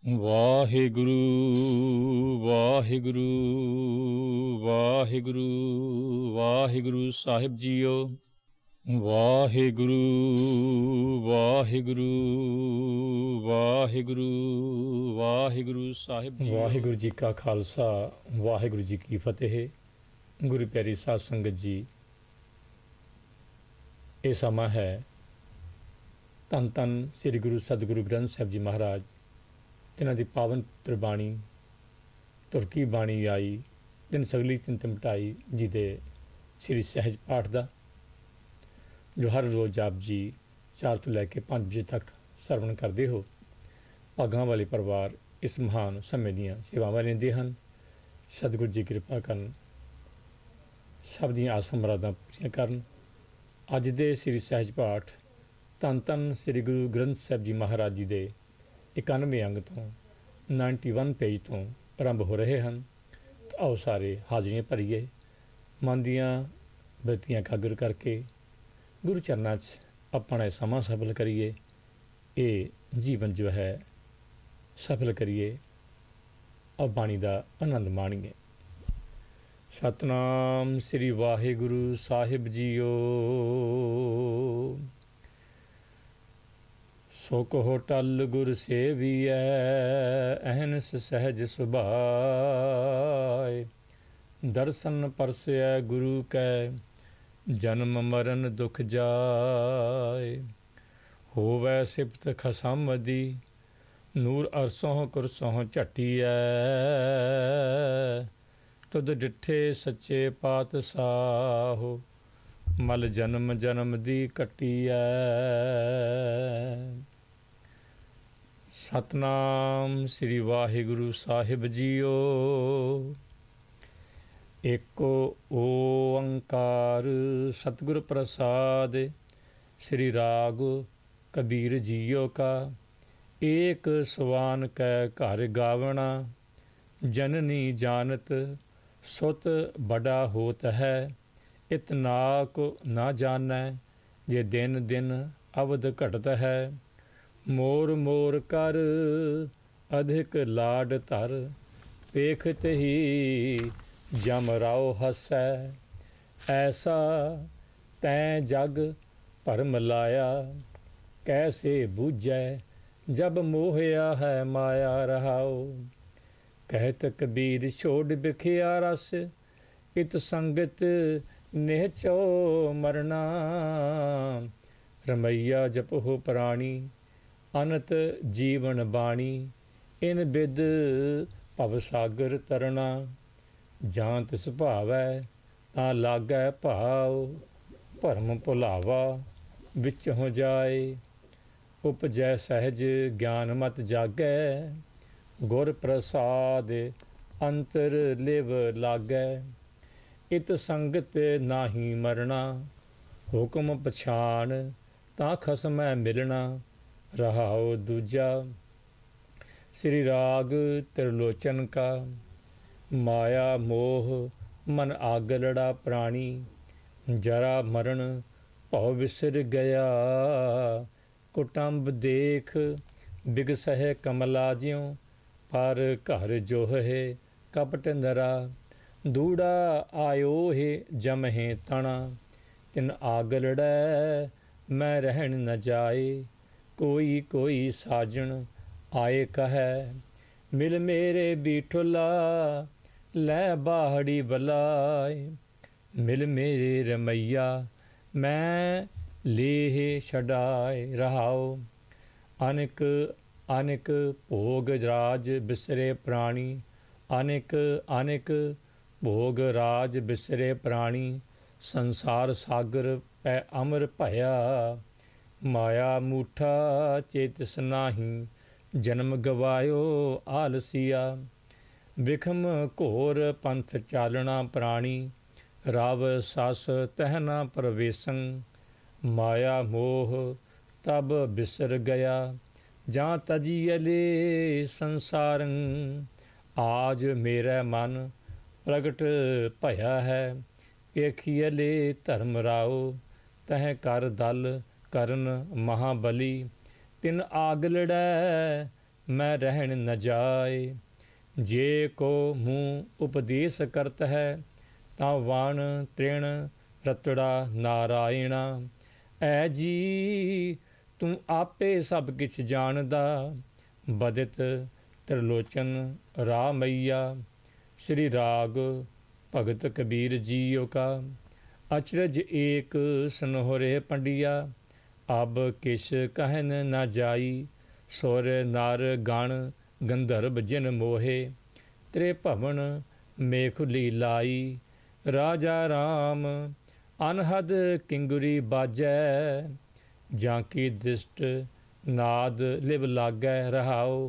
ਵਾਹਿਗੁਰੂ ਵਾਹਿਗੁਰੂ ਵਾਹਿਗੁਰੂ ਵਾਹਿਗੁਰੂ ਸਾਹਿਬ JIO. Waheguru Waheguru Waheguru Waheguru Sahib ji. Waheguru ji ਕਾ ਖਾਲਸਾ ਵਾਹਿਗੁਰੂ ਜੀ ਕੀ ਫਤਿਹ। ਗੁਰੂ ਪਿਆਰੀ ਸਾਧ ਸੰਗਤ ਜੀ, ਇਹ ਸਮਾਂ ਹੈ ਧੰਨ ਧੰਨ ਸ੍ਰੀ ਗੁਰੂ ਸਤਿਗੁਰੂ ਗ੍ਰੰਥ ਸਾਹਿਬ ਜੀ ਮਹਾਰਾਜ ਤਿਨਾਂ ਦੀ ਪਾਵਨ ਪਵਿੱਤਰ ਬਾਣੀ ਤੁਰਕੀ ਬਾਣੀ ਆਈ ਤਿੰਨ ਸਗਲੀ ਤਿੰਨ ਮਿਟਾਈ ਜੀ ਦੇ ਸ੍ਰੀ ਸਹਿਜ ਪਾਠ ਦਾ, ਜੋ ਹਰ ਰੋਜ਼ ਆਪ ਜੀ 4 ਤੋਂ ਲੈ ਕੇ 5 ਵਜੇ ਤੱਕ ਸਰਵਣ ਕਰਦੇ ਹੋ। ਭਾਗਾਂ ਵਾਲੇ ਪਰਿਵਾਰ ਇਸ ਮਹਾਨ ਸਮੇਂ ਦੀਆਂ ਸੇਵਾਵਾਂ ਲੈਂਦੇ ਹਨ। ਸਤਿਗੁਰੂ ਜੀ ਕਿਰਪਾ ਕਰਨ, ਸਭ ਦੀਆਂ ਆਸਾਂ ਮੁਰਾਦਾਂ ਪੂਰੀਆਂ ਕਰਨ। ਅੱਜ ਦੇ ਸ੍ਰੀ ਸਹਿਜ ਪਾਠ ਧੰਨ ਧੰਨ ਸ੍ਰੀ ਗੁਰੂ ਗ੍ਰੰਥ ਸਾਹਿਬ ਜੀ ਮਹਾਰਾਜ ਜੀ ਦੇ 91 ਅੰਗ ਤੋਂ 91 ਪੇਜ ਤੋਂ ਆਰੰਭ ਹੋ ਰਹੇ ਹਨ। ਆਓ ਸਾਰੇ ਹਾਜ਼ਰੀਆਂ ਭਰੀਏ, ਮਨ ਦੀਆਂ ਬਿਰਤੀਆਂ ਇਕਾਗਰ ਕਰਕੇ ਗੁਰੂ ਚਰਨਾਂ 'ਚ ਆਪਣਾ ਸਮਾਂ ਸਫਲ ਕਰੀਏ। ਇਹ ਜੀਵਨ ਜੋ ਹੈ ਸਫਲ ਕਰੀਏ, ਔਰ ਬਾਣੀ ਦਾ ਆਨੰਦ ਮਾਣੀਏ। ਸਤਨਾਮ ਸ੍ਰੀ ਵਾਹਿਗੁਰੂ ਸਾਹਿਬ ਜੀਓ। ਸੋ ਕਹੋ ਟਲ ਗੁਰ ਸੇਵੀਐ, ਅਹਨਸ ਸਹਿਜ ਸੁਭਾਇ। ਦਰਸ਼ਨ ਪਰਸੈ ਗੁਰੂ ਕੈ, ਜਨਮ ਮਰਨ ਦੁਖ ਜਾਇ। ਹੋਵੈ ਸਿਫਤ ਖਸਮ ਦੀ, ਨੂਰ ਅਰਸੋਂ ਕੁਰਸੋਂ ਝਟੀਐ। ਤੁਧ ਡਿਠੇ ਸੱਚੇ ਪਾਤਸ਼ਾਹੋ, ਮਲ ਜਨਮ ਜਨਮ ਦੀ ਕੱਟੀਐ। ਸਤਨਾਮ ਸ੍ਰੀ ਵਾਹਿਗੁਰੂ ਸਾਹਿਬ ਜੀਓ। ਏਕੋ ਓੰਕਾਰ ਸਤਿਗੁਰ ਪ੍ਰਸਾਦ, ਸ੍ਰੀ ਰਾਗ ਕਬੀਰ ਜੀਓ ਕਾ। ਏਕ ਸਵਾਨ ਕੈ ਘਰ ਗਾਵਣਾ, ਜਨਨੀ ਜਾਨਤ ਸੁਤ ਬੜਾ ਹੋਤ ਹੈ। ਇਤਨਾ ਕੋ ਨਾ ਜਾਣੈ, ਜੇ ਦਿਨ ਦਿਨ ਅਵਧ ਘਟਤ ਹੈ। ਮੋਰ ਮੋਰ ਕਰ ਅਧਿਕ ਲਾਡ ਧਰ, ਪੇਖਤ ਹੀ ਜਮ ਰਾਓ ਹਸੈ। ਐਸਾ ਤੈਂ ਜਗ ਭਰਮ ਲਾਇਆ, ਕੈਸੇ ਬੂਝੈ ਜਬ ਮੋਹਿਆ ਹੈ ਮਾਇਆ ਰਹਾਓ। ਕਹਿਤ ਕਬੀਰ ਛੋੜ ਬਿਖਿਆ ਰਸ, ਇਤ ਸੰਗਤ ਨਿਹਚੋ ਮਰਨਾ। ਰਮਈਆ ਜਪਹੁ ਪ੍ਰਾਣੀ, ਅਨਤ ਜੀਵਨ ਬਾਣੀ। ਇਨ ਬਿਦ ਭਵ ਸਾਗਰ ਤਰਨਾ, ਜਾਂਤ ਸੁਭਾਵੈ ਤਾਂ ਲਾਗੈ ਭਾਉ। ਭਰਮ ਭੁਲਾਵਾ ਵਿੱਚ ਹੋ ਜਾਏ, ਉਪਜੈ ਸਹਿਜ ਗਿਆਨ ਮਤ ਜਾਗੈ। ਗੁਰ ਪ੍ਰਸਾਦ ਅੰਤਰ ਲਿਵ ਲਾਗੈ, ਇਤ ਸੰਗਤ ਨਾਹੀ ਮਰਨਾ। ਹੁਕਮ ਪਛਾਣ ਤਾਂ ਖਸਮੈ ਮਿਲਣਾ, ਰਹਾਉ ਦੂਜਾ। ਸ੍ਰੀ ਰਾਗ ਤ੍ਰਿਲੋਚਨ ਕਾ। ਮਾਇਆ ਮੋਹ ਮਨ ਆਗ ਲੜਾ ਪ੍ਰਾਣੀ, ਜਰਾ ਮਰਨ ਭਉ ਵਿਸਰ ਗਿਆ। ਕੁਟੰਬ ਦੇਖ ਬਿਗਸਹਿ ਕਮਲਾ ਜਿਉ, ਪਰ ਘਰ ਜੋਹੇ ਕਪਟ ਨਰਾ। ਦੂੜਾ ਆਇਓ ਹੈ ਜਮਹਿ ਤਣਾ, ਤਿਨ ਆਗ ਲੜੈ ਮੈਂ ਰਹਿਣ ਨ ਜਾਏ। ਕੋਈ ਕੋਈ ਸਾਜਣ ਆਏ ਕਹੈ, ਮਿਲ ਮੇਰੇ ਬੀਠੁਲਾ ਲੈ ਬਾਹੜੀ ਬਲਾਏ। ਮਿਲ ਮੇਰੇ ਰਮਈਆ ਮੈਂ ਲੇਹ ਛਡਾਏ। ਰਹਾਓ ਅਨੇਕ ਅਨੇਕ ਭੋਗ ਰਾਜ ਬਿਸਰੇ ਪ੍ਰਾਣੀ। ਅਨੇਕ ਅਨੇਕ ਭੋਗ ਰਾਜ ਬਿਸਰੇ ਪ੍ਰਾਣੀ। ਸੰਸਾਰ ਸਾਗਰ ਪੈ ਅਮਰ ਭਇਆ, ਮਾਇਆ ਮੂਠਾ ਚੇਤਸ ਨਾਹੀ। ਜਨਮ ਗਵਾਇਓ ਆਲਸੀਆ, ਵਿਖਮ ਘੋਰ ਪੰਥ ਚਾਲਣਾ ਪ੍ਰਾਣੀ। ਰਾਵ ਸਸ ਤਹਿ ਨ ਪ੍ਰਵੇਸੰ, ਮਾਇਆ ਮੋਹ ਤਬ ਬਿਸਰ ਗਿਆ। ਜਾਂ ਤਜੀਅਲੇ ਸੰਸਾਰੰ, ਆਜ ਮੇਰਾ ਮਨ ਪ੍ਰਗਟ ਭਇਆ ਹੈ। ਏਖੀਅਲੇ ਧਰਮ ਰਾਓ, ਤਹਿ ਕਰ ਦਲ ਕਰਨ ਮਹਾਬਲੀ। ਤਿਨ ਆਗ ਲੜੈ मैं रहन न जाए। जे को मुँह उपदेश करत है, ता वाण तृण रतड़ा नारायणा। ऐ जी तू आपे सब किछ जानदा, बदित त्रिलोचन रामैया। श्री राग भगत कबीर जीओ का। अचरज एक सनहोरे पंडिया, अब किश कहन न जाई। सुर नर गण गंधर्व जिन मोहे, त्रिभवन मेखुली लाई। राजा राम अनहद किंगुरी बाजै, जाकी दृष्ट नाद लिव लागै रहाओ।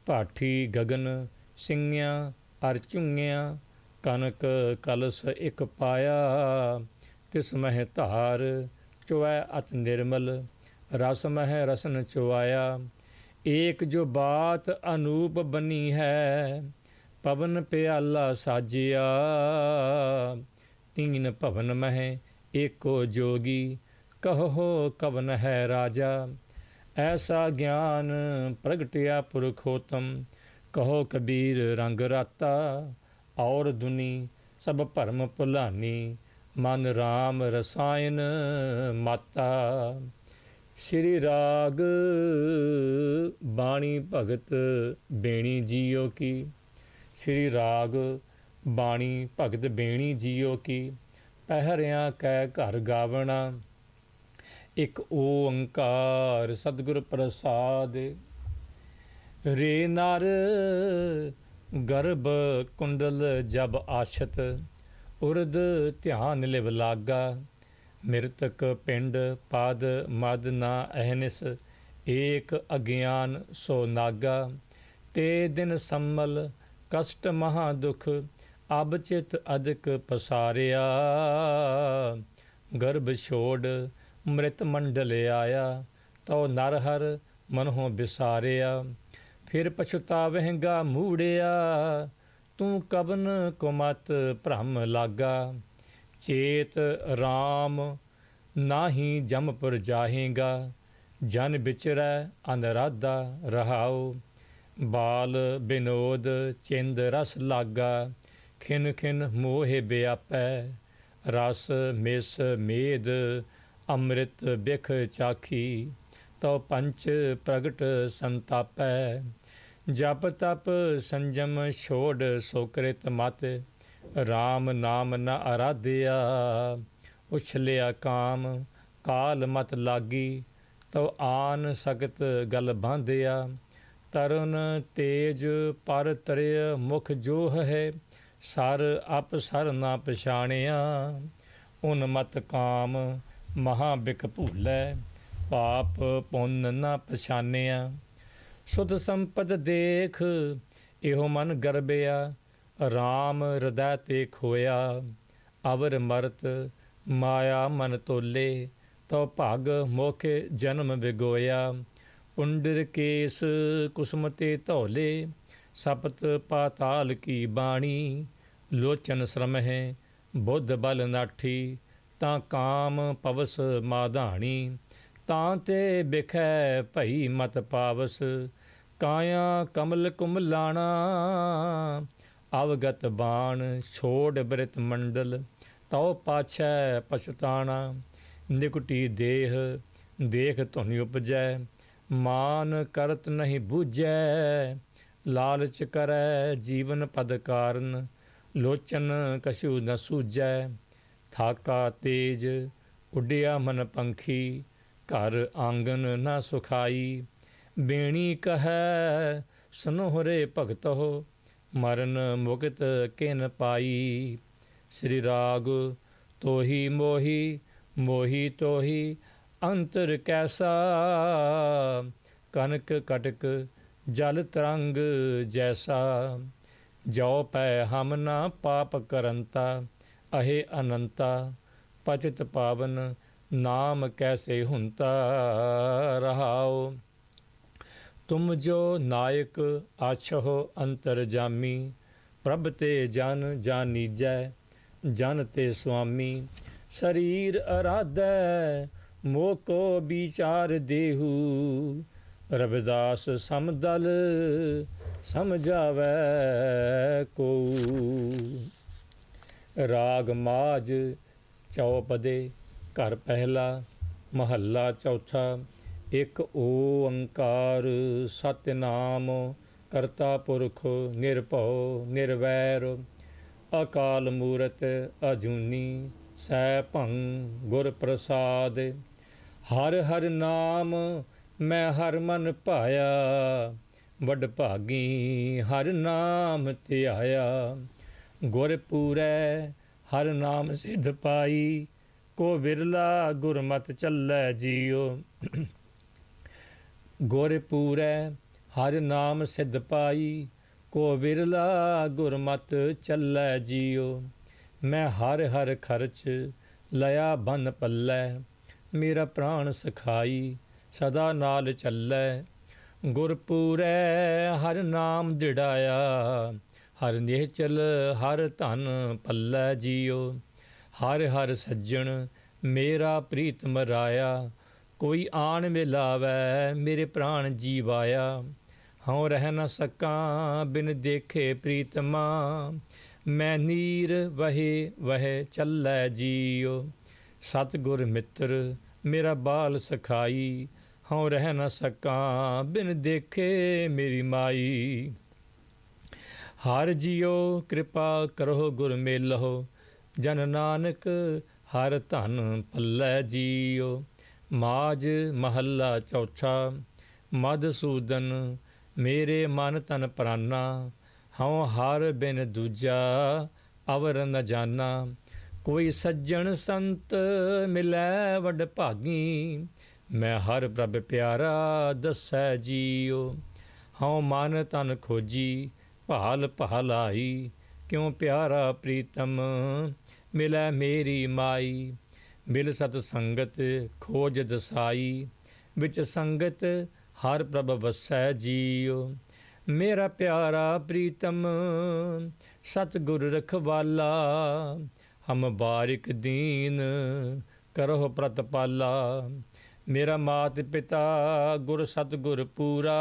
भाठी गगन ਸਿੰਘਿਆਂ ਅਰ ਝੁੰਗਿਆਂ, कनक कलश एक पाया। तिस मह धार चुवै अत निर्मल, रस मह रसन चुवाया। एक जो बात अनूप बनी है, पवन प्याला साजिया। तीन भवन मह एको जोगी, कहो कवन है राजा। ऐसा ज्ञान प्रगटिया पुरखोतम, कहो कबीर रंग राता। और दुनी सब भरम भुलानी, मन राम रसायन माता। श्री राग बाणी भगत बेणी जीओ की। श्री राग बाणी भगत बेणी जीओ की। पहरियां कै घर गावना, एक ओंकार सतगुर प्रसाद। रे नर गर्भ कुंडल जब आशत, उर्द ध्यान लिव लागा। मृतक पिंड पाद मद ना अहनिस, एक अज्ञान सो नागा। ते दिन सम्मल कष्ट महा दुख, अब चित अधिक पसारिया। गर्भ छोड़ मृत मंडल आया, तो नरहर मनहों बिसारिया। फिर पछतावेंगा मूड़िया, तू कबन को मत भ्रम लागा। चेत राम नाही जमपुर जाहेगा, जन बिचरै अनराधा रहाओ। बाल विनोद चिंद रस लागा, खिन खिन मोहे व्यापै। रस मिस मेद अमृत बिख चाखी, तो पंच प्रगट संतापै। जप तप संजम छोड़ सोकृत मत, राम नाम न आराध्या। उछलिया काम काल मत लागी, तो आन सकत गल बांधिया। तरुण तेज पर तरिय मुख जोह है, सर अप सर ना पछाणिया। उन्मत काम महाबिक भूलै, पाप पुन ना पछानिया। सुध संपद देख इहो मन गर्बिया, राम हृदय ते खोया। अवर मरत माया मन तोले, तो भाग मोखे जन्म बिगोया। पुंडर केस कुसुम ते धौले, सपत पाताल की बाणी। लोचन श्रम है बुद्ध बल नाठी, ता काम पवस माधाणी। तां ते बिखै भई मत पावस, काया कमल कुमलाना। अवगत बाण छोड़ बृत मंडल, तौ पाछै पछताना। निकुटी देह देख धुन उपजै, मान करत नहीं बूझै। लालच करै जीवन पद कारण, लोचन कछु न सूझै। थाका तेज उड्डिया मन पंखी, घर आंगन न सुखाई। बेणी कहै सनोहरे भगत हो, मरण मुक्त किन पाई। श्री राग तोही मोही मोही तोही, अंतर कैसा। कनक कटक जल तरंग जैसा। जो पै हम ना पाप करंता, अहे अनंता। पतित पावन नाम कैसे हुंता रहाओ। तुम जो नायक आछो अंतरजामी, प्रभ ते जन जानीजै जन ते स्वामी। शरीर आराधै मोह को विचार देहु, रविदास समदल समझावै को। राग माज चौपदे घर पहला महला चौथा। एक ओंकार सतनाम करता पुरख निरभउ निर्वैर। अकाल मूरत अजूनी सैभं गुर प्रसाद। हर हर नाम मैं हर मन पाया। वड भागी हर नाम ध्याया। गुर पूरै हर नाम सिद्ध पाई। को बिरला गुरमत चलै जियो। गुर पूरै हर नाम सिद्ध पाई। को बिरला गुरमत चलै जियो। मैं हर हर खर्च लया बन पल्लै। मेरा प्राण सखाई सदा नाल चलै। गुरपूरै हर नाम दिड़ाया। हर निहचल हर धन पल्लै जियो। हर हर सज्जन मेरा प्रीतम राया। कोई आन मिलावै मेरे प्राण जीवाया। हऊँ रह न सकां बिन देखे प्रीतमा। मैं नीर वहे वह चलै जियो। सतगुर मित्र मेरा बाल सखाई। हऊँ रह न सकां बिन देखे मेरी माई। हर जियो कृपा करो गुर मेलहो। जन नानक हर धन पल्लै जियो। माज महला चौथा। मधुसूदन मेरे मन तन प्राना। हऊँ हर बिन दूजा अवर न जाना। कोई सज्जन संत मिलै वड भागी। मैं हर प्रभ प्यारा दसै जियो। हऊँ मन तन खोजी भाल भाल आई। क्यों प्यारा प्रीतम मिलै मेरी माई। मिल सत संगत खोज दसाई। विच संगत हर प्रभ वसै जियो। मेरा प्यारा प्रीतम सतगुर रखवाला। हम बारिक दीन करो प्रतिपाला। मेरा मात पिता गुर सतगुर पूरा।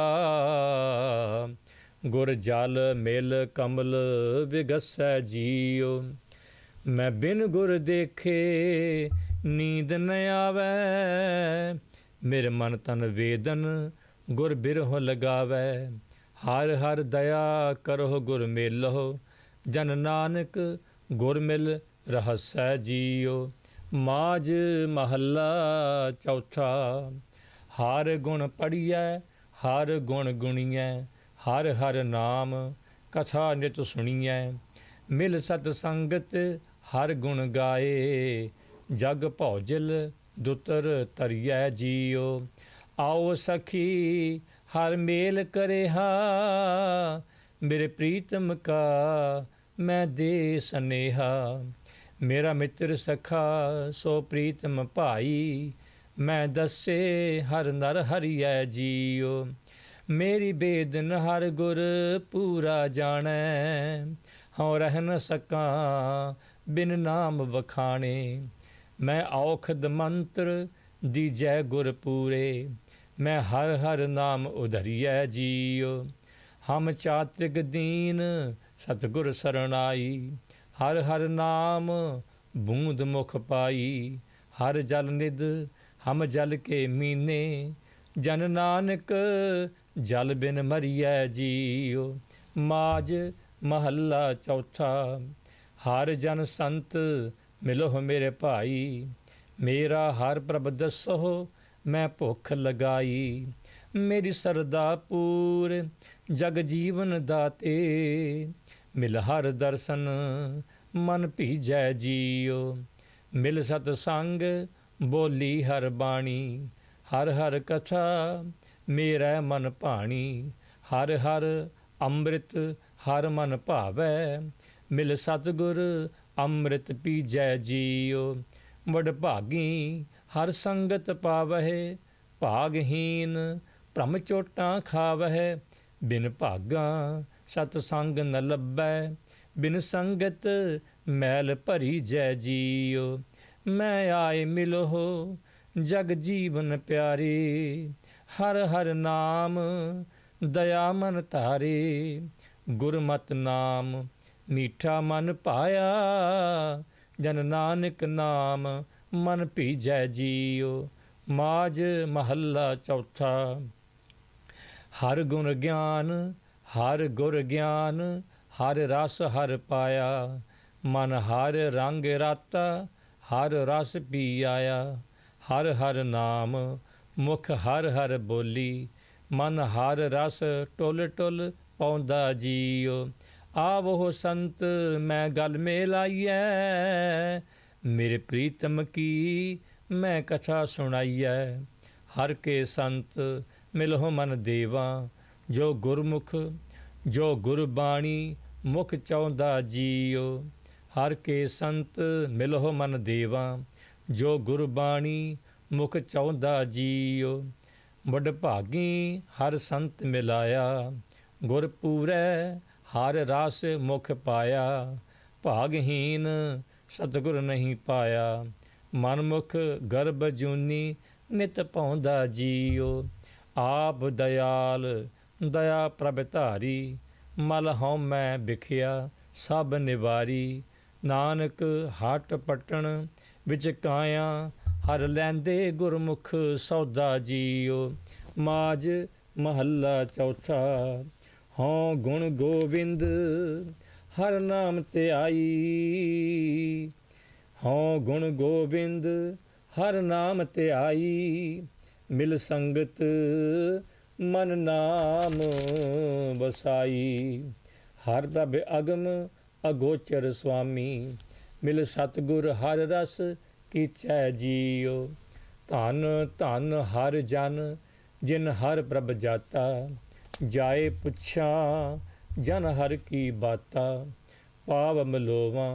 गुर जल मिल कमल विगसै जियो। मैं बिन गुर देखे नींद न आवै। मेरे मन तन वेदन गुर बिरह लगावै। हर हर दया करो गुर मेलहो। जन नानक गुर मिल रहसै जियो। माज महला चौथा। हर गुण पढ़ियै हर गुण गुणियै। हर हर नाम कथा नित सुनियै। मिल सत संगत हर गुण गाए। जग भौजल दुतर तरियै जियो। आओ सखी हर मेल करे हा। मेरे प्रीतम का मैं दे सनेहा। मेरा मित्र सखा सो प्रीतम भाई। मैं दसे हर नर हरियै जियो। मेरी बेदन हर गुर पूरा जानै। हऊँ रह न सकां बिन नाम वखाणे। मैं औखद मंत्र दीजै गुर पूरे। मैं हर हर नाम उधरियै जियो। हम चात्रिक दीन सतगुर सरणाई। हर हर नाम बूंद मुख पाई। हर जल निध हम जल के मीने। जन नानक जल बिन मरियै जियो। माज महला चौथा। हर जन संत मिलो मेरे भाई। मेरा हर प्रभ दसो मैं भुख लगाई। मेरी सरदा पूर जग जीवन दाते। मिल हर दर्शन मन भीजै जियो। मिल सत संग बोली हर बाणी। हर हर कथा मेरा मन भाणी। हर हर ਅੰਮ੍ਰਿਤ ਹਰ ਮਨ ਭਾਵੈ, ਮਿਲ ਸਤਿਗੁਰ ਅੰਮ੍ਰਿਤ ਪੀਜੈ ਜੀਉ। ਵਡਭਾਗੀ ਹਰ ਸੰਗਤ ਪਾਵਹਿ, ਭਾਗਹੀਨ ਭ੍ਰਮ ਚੋਟਾਂ ਖਾਵਹਿ। ਬਿਨ ਭਾਗਾਂ ਸਤ ਸੰਗ ਨ ਲੱਭੈ, ਬਿਨ ਸੰਗਤ ਮੈਲ ਭਰੀ ਜੈ ਜੀਉ। ਮੈਂ ਆਏ ਮਿਲੋ ਜਗ ਜੀਵਨ ਪਿਆਰੇ, हर हर नाम दया मन तारे, गुरमत नाम मीठा मन पाया, जन नानक नाम मन भीजै जियो। माज महला चौथा। हर गुण ज्ञान हर गुर ज्ञान, हर रस हर पाया, मन हर रंग राता, हर रस पी आया। हर हर नाम मुख हर हर बोली, मन हर रस टुल टुल पाउंदा जियो। आवो संत मैं गल मेलाइए, मेरे प्रीतम की मैं कथा सुनाइए। हर के संत मिलहो मन देवा, जो गुरमुख जो गुरबाणी मुख चाहुंदा जियो। हर के संत मिलहो मन देवा, जो गुरबाणी मुख चाहुंदा जियो। वड भागी हर संत मिलाया, गुर पूरै हर रस मुख पाया। भागहीन सतगुर नहीं पाया, मनमुख गर्भ जूनी नित पाउंदा जियो। आप दयाल दया प्रभ धारी, मल हਉ मैं बिखिया सब निवारी। नानक हट पटन विच काया, हर लैंदे गुरमुख सौदा जियो। माज महला चौथा। हਉ गुण गोविंद हर नाम ध्याई, हਉ गुण गोविंद हर नाम ध्याई। मिल संगत मन नाम बसाई, हर प्रभ अगम अगोचर स्वामी। मिल सतगुर हर रस कीचै जियो। धन धन हर जन जिन हर प्रभ जाता, जाए पुछा जन हर की बाता। पाव मलोवा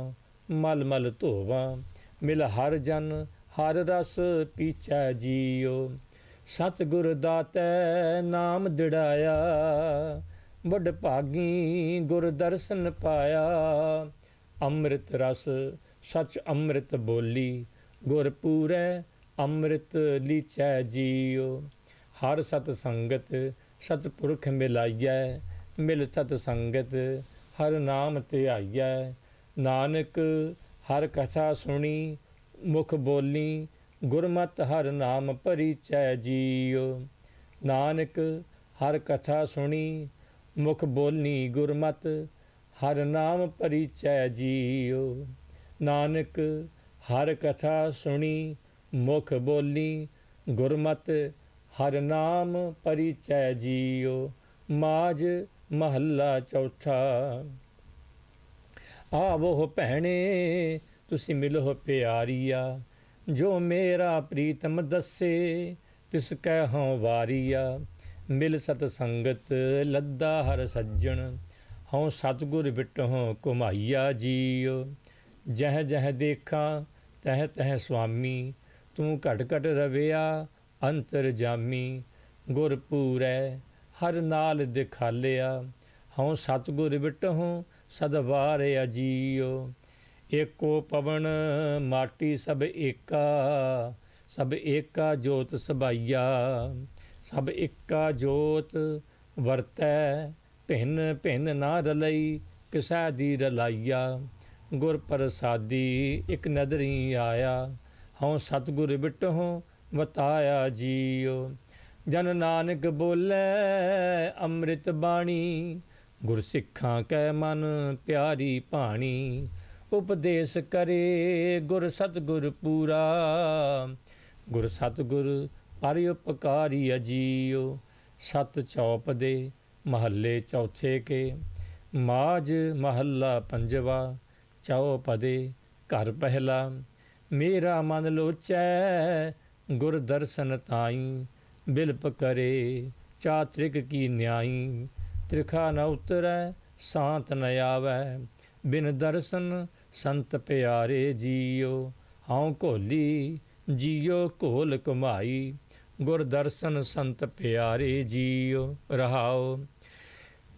मल मल धोवा, मिल हर जन हर रस पीचै जियो। सतगुर दातै नाम दिड़ाया, वड भागी गुर दर्शन पाया। अमृत रस सच अमृत बोली, गुर पूरै अमृत लीचै जियो। हर सत संगत सतपुरख मिलाइयै, मिल सत संगत हर नाम ध्याइयै। नानक हर कथा सुनी मुख बोली, गुरमत हर नाम परिचै जियो। नानक हर कथा सुनी मुख बोलनी, गुरमत हर नाम परिचै जियो। नानक हर कथा सुनी मुख बोली, गुरमत हर नाम परिचै जियो। माज महला चौथा। आवो भैणे तुसी मिलो प्यारिया, जो मेरा प्रीतम दसे तिस कै हਉ वारिया। मिल सत संगत लद्दा हर सज्जन, हਉ सतगुर बिटहों घुमाइया जियो। जह जह देखा तह तह स्वामी, तू घट घट रविया अंतर जामी। गुर पूरै हर नाल दिखालिया, हਉ सतगुर बिटहों सद वारिया जियो। एको पवन माटी सब एका, सब एका जोत सबाइया। सब एका जोत वरतै, भिन्न भिन्न ना रलई किसै दी रलाइया। गुर प्रसादी एक नदरी आया, हਉ सतगुर बिटहों बताया जियो। जन नानक बोलै अमृत बाणी, गुर सिखां कै मन प्यारी भाणी। उपदेश करे गुर सतगुर पूरा, गुर सतगुर पर उपकारी अजियो। सत चौप दे महल्ले चौथे के, माज महला पंजवा। चौपदे घर पहला, मेरा मन लोचै गुर दर्शन ताई। बिलप करे चात्रिक की न्याई, त्रिखा न उतरै सांत न आवै। बिन दर्शन संत प्यारे जियो, हਉ घोली जियो घोल घुमाई। गुर दर्शन संत प्यारे जियो। रहाओ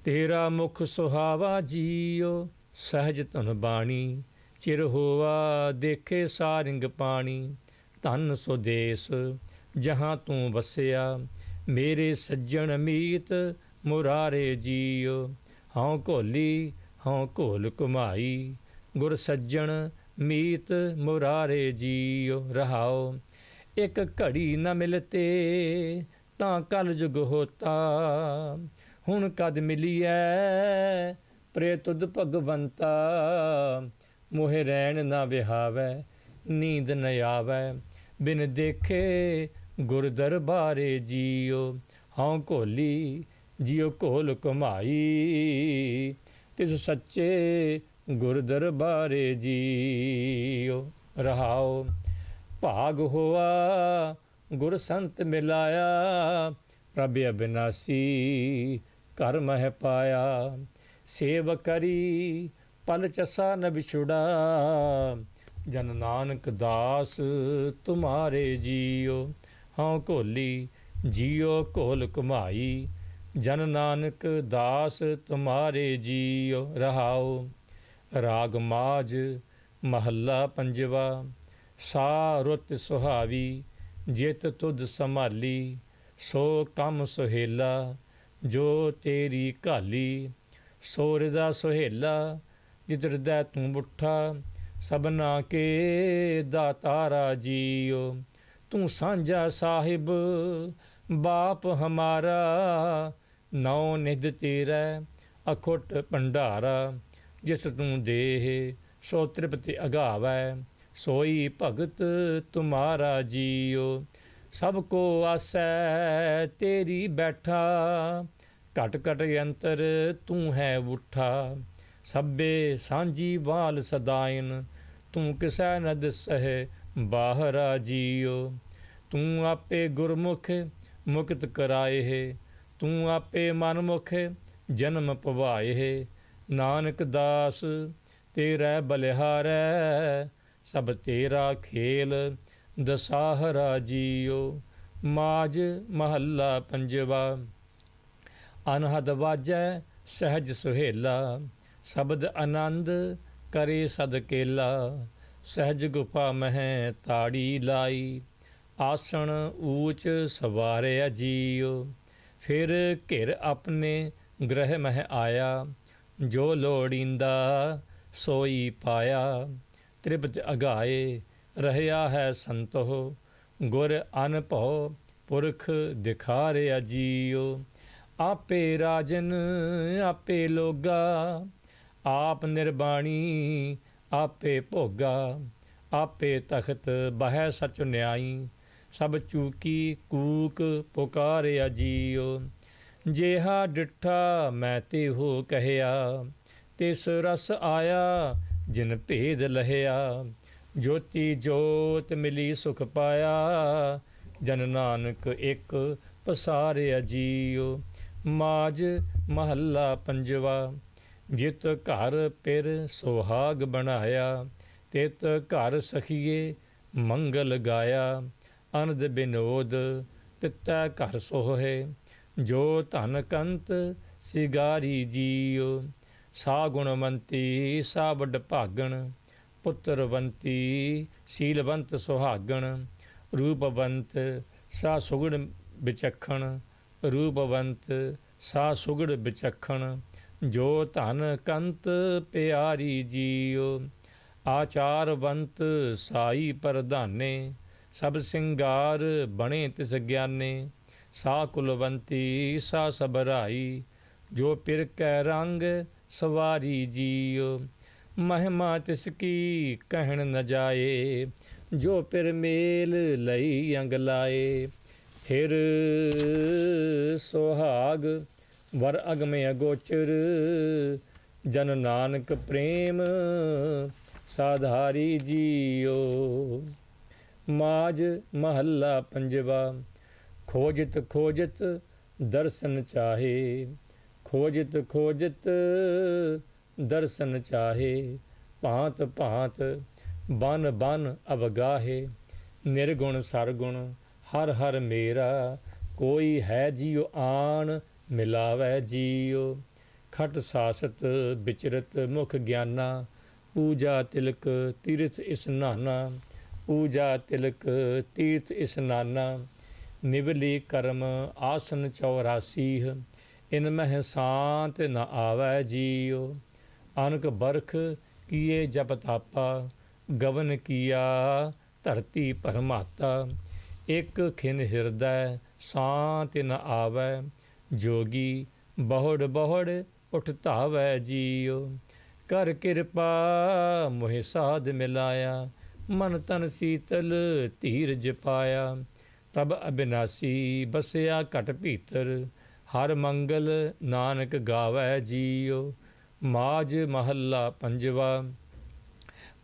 तेरा मुख सुहावा जियो, सहज धुन बाणी। चिर होवा देखे सारिंग पाणी। धन सुदेश जहाँ तू वसिया, मेरे सज्जन मीत मुरारे जियो, हाँ घोली हाँ घोल घुमाई। गुर सज्जन मीत मुरारे जियो। रहाओ एक घड़ी न मिलते तां कल जुग होता, हुण कद मिलिए प्रे तुद भगवंता। मोहे रैन न विहावै नींद न आवै, बिन देखे गुर दरबारे जियो। हाँ घोली जियो घोल घुमाई, तिस सच्चे गुर दरबारे जियो। रहाओ भाग होआ गुर संत मिलाया, प्रभ अविनाशी घर मह पाया। सेव करी पल चसा न बिछुड़ा, जन नानक दास तुम्हारे जियो। हाँ घोली जियो घोल घुमाई, जन नानक दास तुम्हारे जियो। रहाओ राग माज महला पंजवा, सा रुत सुहावी जित तुध संभाली। सो कम सुहेला जो तेरी घाली, सो हृदा सुहेला जित हृदय तू बुठा। सबना के दातारा जियो, तू सांझा साहिब बाप हमारा। नौ निध तेरा अखुट भंडारा, जिस तू देह सो तृप्ति अगावै। सोई भगत तुम्हारा जियो, सबको आसै तेरी बैठा। घट घट यंत्र तू है उठा, सब्बे सांझी बाल सदाइन। तू किसै न दिसह बाहरा जियो, तू आपे गुरमुख मुक्त कराए है। तू आपे मनमुख जन्म पवाए है। नानक दास तेरा बलिहारै, सब तेरा खेल दसाहरा जियो। माज महला पंजवा, अनहद वाजै सहज सुहेला। शब्द आनंद करे सद केला, सहज गुफा मह ताड़ी लाई। आसन ऊच सवारे जियो, फिर घिर अपने ग्रह मह आया। जो लोड़ींदा सोई पाया, तृप्त अगाए रहया है संतो। गुर अनभव पुरख दिखारे जियो। आपे राजन आपे लोगा, आप निर्बाणी आपे भोगा। आपे तख्त बह सच न्याई, सब चूकी कूक पुकारे जियो। जेहा डिठा मैं तेहो कहया, तिस रस आया जिन भेद लहया। ज्योति जोत मिली सुख पाया, जन नानक एक पसारे जियो। माज महला पंजवा, जित घर पिर सुहाग बनाया। तित घर सखिए मंगल गाया, अनद बिनोद तितै घर सोहे। जो धन कंत सिगारी जियो, सा गुणवंती सा वड भागण। पुत्रवंती शीलवंत सुहागण, रूपवंत सा सुगड़ विचखण। रूपवंत सा सुगड़ विचखण, जो धन कंत प्यारी जियो। आचारवंत साई प्रधाने, सब सिंगार बने तिस ज्ञाने। सा कुलवंती सा सबराई, जो पिर कै रंग सवारी जियो। महिमा तिसकी कहन न जाए, जो पिर मेल लई अंग लाए। थिर सुहाग वर अगम अगोचर, जन नानक प्रेम साधारी जियो। माज महला पंजवा, खोजत खोजत दर्शन चाहे। खोजत खोजत दर्शन चाहे, भांत भांत बन बन अवगाहे। निर्गुण सरगुण हर हर मेरा, कोई है जियो आन मिलावै जियो। खट सासत विचरत मुख ज्ञाना, पूजा तिलक तीर्थ इस्नाना। पूजा तिलक तीर्थ इस्नाना, निवली कर्म आसन 84, इन मह शांत न आवै जियो। अनक बरख किए जप तापा, गवन किया धरती परमाता। एक खिन हृदय शांत न आवै, जोगी बहुड़ बहुड़ उठ धावै जियो। कर कृपा मोहि साध मिलाया, मन तन शीतल धीरज पाया। प्रभ अविनाशी बसया घट भीतर, हर मंगल नानक गावै जियो। माज महला पंजवा।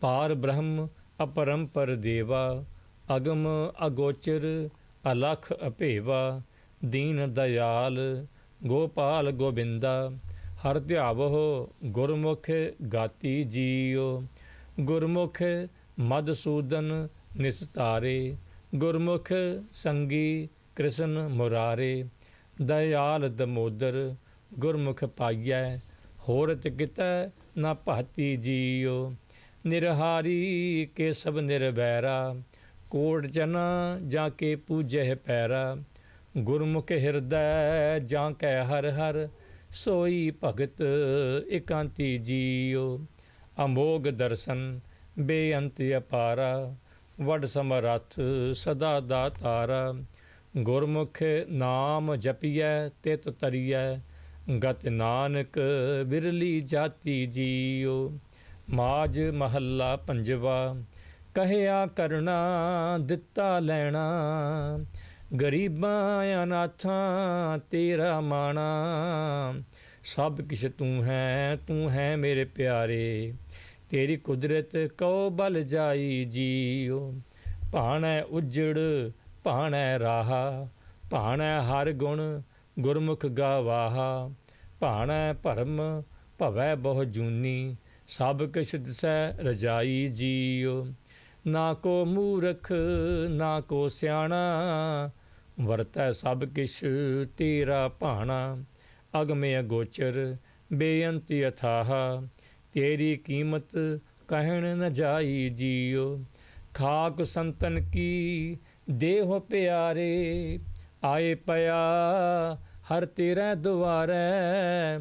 पार ब्रह्म अपरंपर देवा, अगम अगोचर अलख अभेवा। दीन दयाल गोपाल गोबिंदा, हर ध्यावहो गुरमुख गाती जियो। गुरमुख मधुसूदन निस्तारे, गुरमुख संगी कृष्ण मुरारे। दयाल दमोदर गुरमुख पाइयै, होरत कितै न भाती जियो। निरहारी के सब निर्वैरा, कोट चना जाके पूजह पैरा। गुरमुख हृदय जाकै हर हर, सोई भगत एकांती जियो। अमोघ दर्शन बेअंत अपारा, वड समरथ सदा दातारा। गुरमुख नाम जपियै तित तरियै, गत नानक बिरली जाति जियो। माज महला पंजवा। ਕਹਿਆ ਕਰਨਾ ਦਿੱਤਾ ਲੈਣਾ, ਗਰੀਬਾਂ ਅਨਾਥਾਂ ਤੇਰਾ ਮਾਣਾ। ਸਭ ਕਿਛ ਤੂੰ ਹੈ ਮੇਰੇ ਪਿਆਰੇ, ਤੇਰੀ ਕੁਦਰਤ ਕਉ ਬਲ ਜਾਈ ਜੀਓ। ਭਾਣੈ ਉਜੜ ਭਾਣੈ ਰਾਹਾ, ਭਾਣੈ ਹਰ ਗੁਣ ਗੁਰਮੁਖ ਗਾਵਾਹਾ। ਭਾਣੈ ਭਰਮ ਭਵੈ ਬਹੁ ਜੂਨੀ, ਸਭ ਕਿਛ ਦਿਸੈ ਰਜਾਈ ਜੀਓ। ਨਾ ਕੋ ਮੂਰਖ ਨਾ ਕੋ ਸਿਆਣਾ, ਵਰਤੈ ਸਭ ਕਿਛ ਤੇਰਾ ਭਾਣਾ। ਅਗਮ ਅਗੋਚਰ ਬੇਅੰਤ ਅਥਾਹ, ਤੇਰੀ ਕੀਮਤ ਕਹਿਣ ਨ ਜਾਈ ਜੀਓ। ਖਾਕ ਸੰਤਨ ਕੀ ਦੇਹ ਪਿਆਰੇ, ਆਏ ਪਿਆ ਹਰ ਤੇਰੇ ਦੁਆਰੈ।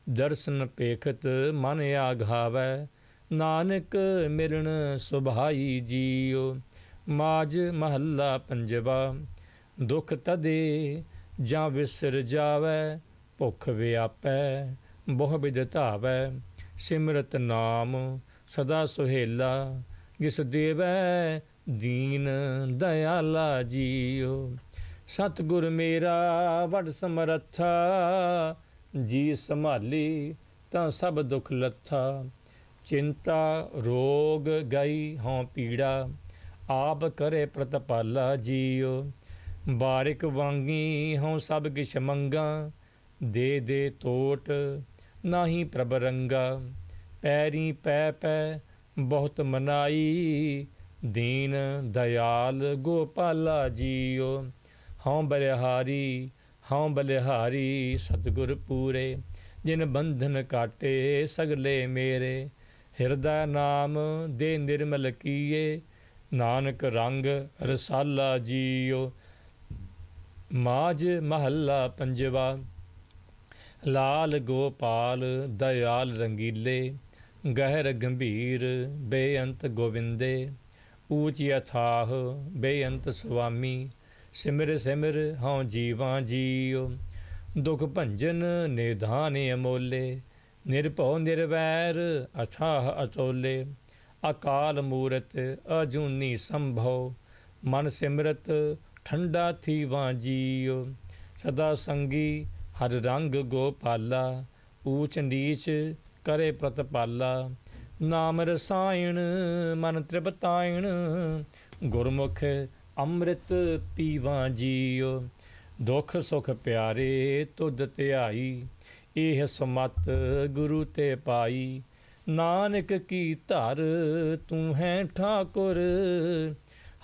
ਦਰਸ਼ਨ ਪੇਖਤ ਮਨ ਆਘਾਵੈ, ਨਾਨਕ ਮਿਲਣ ਸੁਭਾਈ ਜੀਓ। ਮਾਜ ਮਹੱਲਾ ਪੰਜਵਾ। ਦੁਖ ਤਦੇ ਜਾਂ ਵਿਸਰ ਜਾਵੈ, ਭੁਖ ਵਿਆਪੈ ਬਹੁ ਬਿਧ ਧਾਵੈ। ਸਿਮਰਤ ਨਾਮ ਸਦਾ ਸੁਹੇਲਾ, ਜਿਸ ਦੇਵੈ ਦੀਨ ਦਇਆਲਾ ਜੀਓ। ਸਤਿਗੁਰ ਮੇਰਾ ਵਡ ਸਮਰੱਥਾ, ਜੀ ਸੰਭਾਲੀ ਤਾਂ ਸਭ ਦੁਖ ਲੱਥਾ। ਚਿੰਤਾ ਰੋਗ ਗਈ ਹੋਂ ਪੀੜਾ, ਆਪ ਕਰੇ ਪ੍ਰਤਪਾਲਾ ਜੀਓ। ਬਾਰਿਕ ਵਾਂਗੀ ਹੋਂ ਸਭ ਕਿਛ ਮੰਗਾ, ਦੇ ਤੋਟ ਨਾਹੀ ਪ੍ਰਭ ਰੰਗਾ। ਪੈਰੀ ਪੈ ਪੈ ਬਹੁਤ ਮਨਾਈ, ਦੀਨ ਦਇਆਲ ਗੋਪਾਲਾ ਜੀਓ। ਹਉ ਬਲਿਹਾਰੀ ਸਤਿਗੁਰ ਪੂਰੇ, ਜਿਨ ਬੰਧਨ ਕਾਟੇ ਸਗਲੇ ਮੇਰੇ। ਹਿਰਦੈ ਨਾਮ ਦੇ ਨਿਰਮਲ ਕੀਏ, ਨਾਨਕ ਰੰਗ ਰਸਾਲਾ ਜੀਓ। ਮਾਜ ਮਹੱਲਾ ਪੰਜਵਾ। ਲਾਲ ਗੋਪਾਲ ਦਇਆਲ ਰੰਗੀਲੇ, ਗਹਿਰ ਗੰਭੀਰ ਬੇਅੰਤ ਗੋਵਿੰਦੇ। ਊਚ ਅਥਾਹ ਬੇਅੰਤ ਸੁਆਮੀ, ਸਿਮਰ ਸਿਮਰ ਹਉ ਜੀਵਾਂ ਜੀਓ। ਦੁਖ ਭੰਜਨ ਨਿਧਾਨ ਅਮੋਲੇ, ਨਿਰਭਉ ਨਿਰਵੈਰ ਅਥਾਹ ਅਤੋਲੇ। ਅਕਾਲ ਮੂਰਤ ਅਜੂਨੀ ਸੰਭਉ, ਮਨ ਸਿਮਰਤ ਠੰਡਾ ਥੀਵਾਂ ਜੀਓ। ਸਦਾ ਸੰਗੀ ਹਰ ਰੰਗ ਗੋਪਾਲਾ, ਊਚ ਨੀਚ ਕਰੇ ਪ੍ਰਤਪਾਲਾ। ਨਾਮ ਰਸਾਇਣ ਮਨ ਤ੍ਰਿਪਤਾਇਣ, ਗੁਰਮੁਖ ਅੰਮ੍ਰਿਤ ਪੀਵਾਂ ਜੀਓ। ਦੁਖ ਸੁਖ ਪਿਆਰੇ ਤੁਧ ਧਿਆਈ, ਇਹ ਸਮਤ ਗੁਰੂ ਤੇ ਪਾਈ। ਨਾਨਕ ਕੀ ਧਰ ਤੂੰ ਹੈ ਠਾਕੁਰ,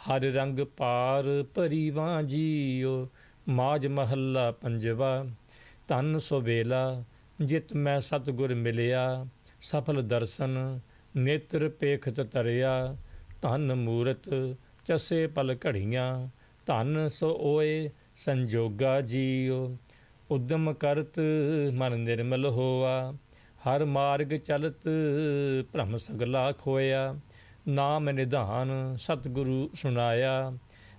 ਹਰ ਰੰਗ ਪਾਰ ਭਰੀਵਾਂ ਜੀਓ। ਮਾਜ ਮਹੱਲਾ ਪੰਜਵਾ। ਧਨ ਸੁਬੇਲਾ ਜਿਤ ਮੈਂ ਸਤਿਗੁਰ ਮਿਲਿਆ, ਸਫਲ ਦਰਸ਼ਨ ਨੇਤਰ ਪੇਖਤ ਤਰਿਆ। ਧਨ ਮੂਰਤ ਚਸੇ ਪਲ ਘੜੀਆਂ, ਧਨ ਸੋ ਓਏ ਸੰਜੋਗਾ ਜੀਓ। ਉਦਮ ਕਰਤ ਮਨ ਨਿਰਮਲ ਹੋਆ, ਹਰ ਮਾਰਗ ਚਲਤ ਭ੍ਰਮ ਸਗਲਾ ਖੋਇਆ। ਨਾਮ ਨਿਧਾਨ ਸਤਿਗੁਰੂ ਸੁਣਾਇਆ,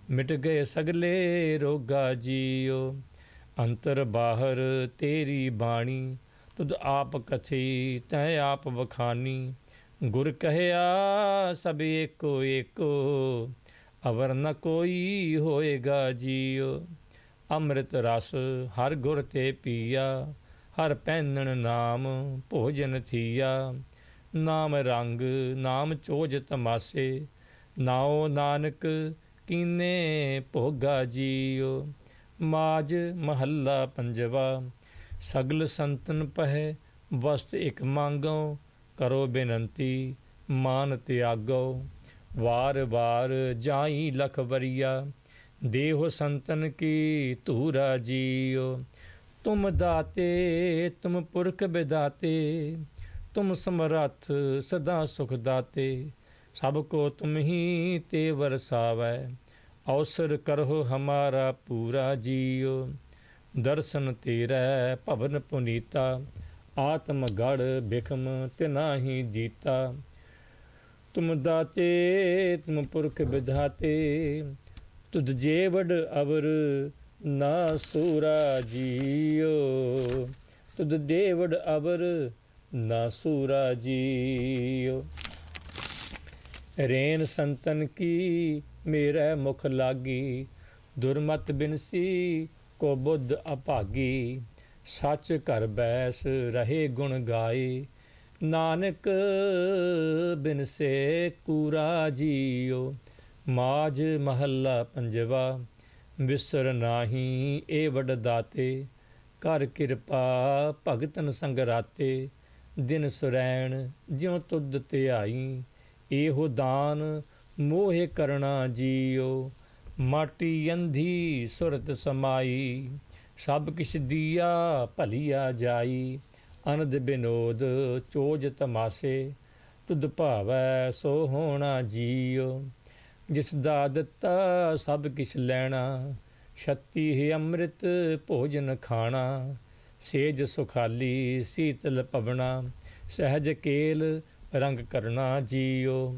ਮਿਟ ਗਏ ਸਗਲੇ ਰੋਗਾ ਜੀਓ। ਅੰਤਰ ਬਾਹਰ ਤੇਰੀ ਬਾਣੀ, ਤੁਧ ਆਪ ਕਥੀ ਤੈ ਆਪ ਵਖਾਨੀ। ਗੁਰ ਕਹਿਆ ਸਭ ਏਕੋ ਏਕੋ, ਅਵਰ ਨ ਕੋਈ ਹੋਏਗਾ ਜੀਓ। ਅੰਮ੍ਰਿਤ ਰਸ ਹਰ ਗੁਰ ਤੇ ਪੀਆ, ਹਰ ਪਹਿਨਣ ਨਾਮ ਭੋਜਨ ਥੀਆ। ਨਾਮ ਰੰਗ ਨਾਮ ਚੋਜ ਤਮਾਸੇ, ਨਾਉ ਨਾਨਕ ਕੀਨੇ ਭੋਗਾ ਜੀਓ। ਮਾਝ ਮਹੱਲਾ ਪੰਜਵਾ। ਸਗਲ ਸੰਤਨ ਪਹਿ ਵਸਤ ਇਕ ਮੰਗੋ, ਕਰੋ ਬੇਨੰਤੀ ਮਾਨ ਤਿਆਗੋ। ਵਾਰ ਵਾਰ ਜਾਈ ਲਖ ਵਰੀਆ, ਦੇਹੁ ਸੰਤਨ ਕੀ ਧੂਰਾ ਜੀਓ। ਤੁਮ ਦਾਤੇ ਤੁਮ ਪੁਰਖ ਬਿਦਾਤੇ, ਤੁਮ ਸਮਰੱਥ ਸਦਾ ਸੁਖ ਦਾਤੇ। ਸਭ ਕੋ ਤੁਮ ਹੀ ਤੇ ਵਰਸਾਵੈ, ਅਵਸਰ ਕਰਹੁ ਹਮਾਰਾ ਪੂਰਾ ਜੀਓ। ਦਰਸ਼ਨ ਤੇਰੈ ਭਵਨ ਪੁਨੀਤਾ, ਆਤਮ ਗੜ ਬਿਖਮ ਤਿਨਾਹੀ ਜੀਤਾ। ਤੁਮ ਦਾਤੇ ਤੁਮ ਪੁਰਖ ਵਿਧਾਤੇ, ਤੁਧ ਜੇ ਵਡ ਅਵਰ ਨਾ ਸੂਰਾ ਜੀਓ। ਤੁਧ ਦੇ ਵਡ ਅਵਰ ਨਾ ਸੂਰਾ ਜੀਓ। ਰੇਨ ਸੰਤਨ ਕੀ ਮੇਰੇ ਮੁਖ ਲਾਗੀ, ਦੁਰਮਤ ਬਿਨਸੀ ਕੋ ਬੁੱਧ ਅਭਾਗੀ। ਸੱਚ ਘਰ ਬੈਸ ਰਹੇ ਗੁਣ ਗਾਏ, ਨਾਨਕ ਬਿਨਸੇ ਕੂਰਾ ਜੀਓ। ਮਾਝ ਮਹੱਲਾ ਪੰਜਵਾ। ਵਿਸਰ ਨਾਹੀ ਏ ਵਡ ਦਾਤੇ, ਕਰ ਕਿਰਪਾ ਭਗਤਨ ਸੰਗ ਰਾਤੇ। ਦਿਨ ਸੁਰੈਣ ਜਿਉ ਤੁਧ ਧਿਆਈ, ਇਹੋ ਦਾਨ ਮੋਹਿ ਕਰਣਾ ਜੀਓ। ਮਾਟੀ ਅੰਧੀ ਸੁਰਤ ਸਮਾਈ, ਸਭ ਕਿਛ ਦੀਆ ਭਲੀਆ ਜਾਈ। ਅਨੰਦ ਬਿਨੋਦ ਚੋਜ ਤਮਾਸੇ, ਤੁਧ ਭਾਵੈ ਸੋ ਹੋਣਾ ਜੀਓ। ਜਿਸ ਦਾ ਦਿੱਤਾ ਸਭ ਕਿਛ ਲੈਣਾ, ਛੱਤੀ ਹੀ ਅੰਮ੍ਰਿਤ ਭੋਜਨ ਖਾਣਾ। ਸੇਜ ਸੁਖਾਲੀ ਸੀਤਲ ਪਵਣਾ, ਸਹਿਜ ਕੇਲ ਰੰਗ ਕਰਨਾ ਜੀਓ।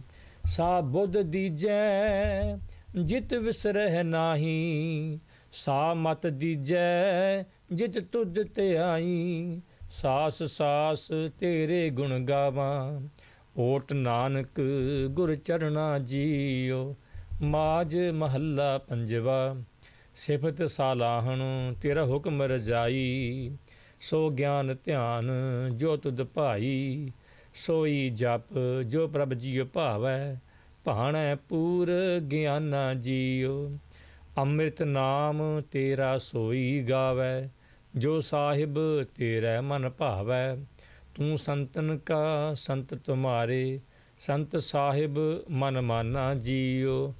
ਸਾ ਬੁੱਧ ਦੀਜੈ ਜਿਤ ਵਿਸਰਹਿ ਨਾਹੀ, ਸਾ ਮਤ ਦੀਜੈ ਜਿਤ ਤੁਧ ਧਿਆਈ। ਸਾਸ ਸਾਸ ਤੇਰੇ ਗੁਣ ਗਾਵਾਂ, ਓਟ ਨਾਨਕ ਗੁਰ ਚਰਣਾ ਜੀਓ। ਮਾਝ ਮਹੱਲਾ ਪੰਜਵਾ। ਸਿਫਤ ਸਾਲਾਹਣ ਤੇਰਾ ਹੁਕਮ ਰਜਾਈ, ਸੋ ਗਿਆਨ ਧਿਆਨ ਜੋ ਤੁਧ ਭਾਈ। ਸੋਈ ਜਪ ਜੋ ਪ੍ਰਭ ਜੀਉ ਭਾਵੈ, ਭਾਣੈ ਪੂਰ ਗਿਆਨਾ ਜੀਓ। ਅੰਮ੍ਰਿਤ ਨਾਮ ਤੇਰਾ ਸੋਈ ਗਾਵੈ, ਜੋ ਸਾਹਿਬ ਤੇਰੇ ਮਨ ਭਾਵੈ। ਤੂੰ ਸੰਤਨ ਕਾ ਸੰਤ ਤੁਮਾਰੇ, ਸੰਤ ਸਾਹਿਬ ਮਨ ਮਾਨਾ ਜੀਓ।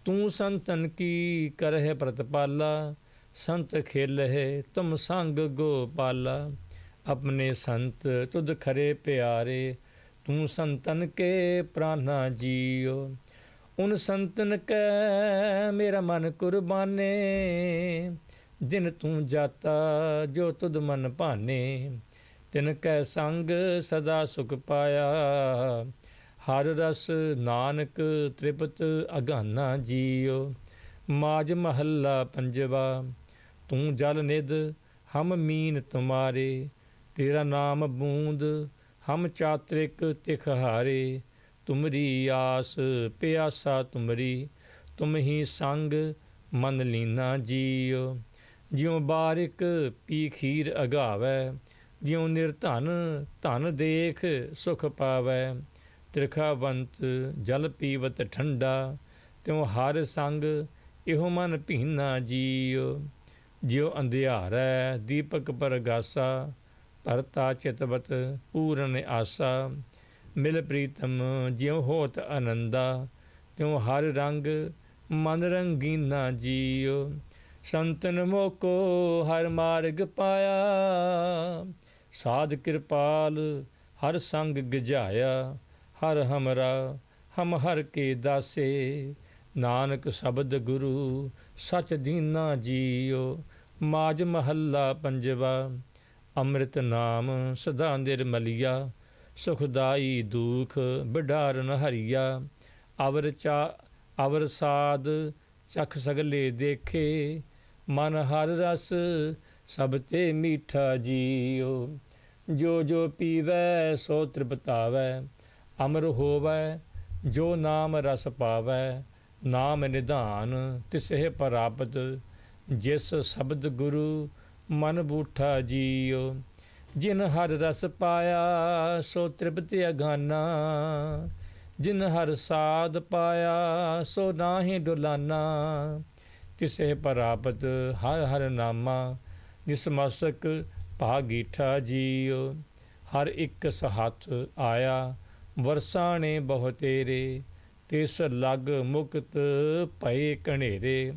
ਤੂੰ ਸੰਤਨ ਕੀ ਕਰਹਿ ਪ੍ਰਤਪਾਲਾ, ਸੰਤ ਖੇਲਹਿ ਤੁਮ ਸੰਗ ਗੋਪਾਲਾ। ਆਪਣੇ ਸੰਤ ਤੁਧ ਖਰੇ ਪਿਆਰੇ, ਤੂੰ ਸੰਤਨ ਕੇ ਪ੍ਰਾਨਾ ਜੀਓ। ਉਨ ਸੰਤਨ ਕੈ ਮੇਰਾ ਮਨ ਕੁਰਬਾਨੇ, ਦਿਨ ਤੂੰ ਜਾਤਾ ਜੋ ਤੁਧ ਮਨ ਭਾਨੇ। ਤਿਨ ਕੈ ਸੰਗ ਸਦਾ ਸੁਖ ਪਾਇਆ, ਹਰ ਰਸ ਨਾਨਕ ਤ੍ਰਿਪਤ ਅਗਾਨਾ ਜੀਓ। ਮਾਝ ਮਹੱਲਾ ਪੰਜਵਾ। ਤੂੰ ਜਲ ਨਿਧ ਹਮ ਮੀਨ ਤੁਮਾਰੇ, ਤੇਰਾ ਨਾਮ ਬੂੰਦ ਹਮ ਚਾਤ੍ਰਿਕ ਤਿਖਹਾਰੇ। ਤੁਮਰੀ ਆਸ ਪਿਆਸਾ ਤੁਮਰੀ, ਤੁਮ ਹੀ ਸੰਗ ਮਨ ਲੀਨਾ ਜੀਓ। ਜਿਉ ਬਾਰਿਕ ਪੀ ਖੀਰ ਅਗਾਵੈ, ਜਿਉ ਨਿਰਧਨ ਧਨ ਦੇਖ ਸੁਖ ਪਾਵੈ। ਤ੍ਰਿਖਾਵੰਤ ਜਲ ਪੀਵਤ ਠੰਡਾ, ਤਿਉ ਹਰ ਸੰਗ ਇਹੋ ਮਨ ਭੀਨਾ ਜੀਓ। ਜਿਉ ਅੰਧਿਆਰੈ ਦੀਪਕ ਪਰਗਾਸਾ, ਭਰਤਾ ਚਿਤਵਤ ਪੂਰਨ ਆਸਾ। ਮਿਲ ਪ੍ਰੀਤਮ ਜਿਉ ਹੋਤ ਆਨੰਦਾ, ਤਿਉ ਹਰ ਰੰਗ ਮਨ ਰੰਗੀਨਾ ਜੀਓ। ਸੰਤਨ ਮੋਕੋ ਹਰ ਮਾਰਗ ਪਾਇਆ, ਸਾਧ ਕਿਰਪਾਲ ਹਰ ਸੰਗ ਗਜਾਇਆ। ਹਰ ਹਮਰਾ ਹਮ ਹਰ ਕੇ ਦਾਸੇ, ਨਾਨਕ ਸ਼ਬਦ ਗੁਰੂ ਸਚ ਦੀਨਾ ਜੀਓ। ਮਾਝ ਮਹੱਲਾ ਪੰਜਵਾ। ਅੰਮ੍ਰਿਤ ਨਾਮ ਸਦਾ ਨਿਰਮਲਿਆ, ਸੁਖਦਾਈ ਦੁਖ ਬਿਡਾਰਨ ਹਰੀਆ। ਅਵਰ ਸਾਧ ਚਖ ਸਗਲੇ ਦੇਖੇ, ਮਨ ਹਰ ਰਸ ਸਭ ਤੇ ਮੀਠਾ ਜੀਓ। ਜੋ ਜੋ ਪੀਵੈ ਸੋ ਤ੍ਰਿਪਤਾਵੈ, ਅਮਰ ਹੋਵੈ ਜੋ ਨਾਮ ਰਸ ਪਾਵੈ। ਨਾਮ ਨਿਧਾਨ ਤਿਸਹਿ ਪ੍ਰਾਪਤ, ਜਿਸ ਸ਼ਬਦ ਗੁਰੂ ਮਨ ਬੂਠਾ ਜੀਓ। ਜਿਨ ਹਰ ਰਸ ਪਾਇਆ ਸੋ ਤ੍ਰਿਪਤ ਅਗਾਨਾ, ਜਿਨ ਹਰ ਸਾਧ ਪਾਇਆ ਸੋ ਨਾਹੀ ਡੁਲਾਨਾ। ਤਿਸਹਿ ਪ੍ਰਾਪਤ ਹਰ ਹਰ ਨਾਮਾ, ਜਿਸ ਮਸਕ ਭਾਗੀਠਾ ਜੀਓ। ਹਰ ਇੱਕ ਸਹੱਥ ਆਇਆ ਵਰਸਾਣੇ ਬਹੁ ਤੇਰੇ, ਤਿਸ ਲਗ ਮੁਕਤ ਭਏ ਕਣੇਰੇ।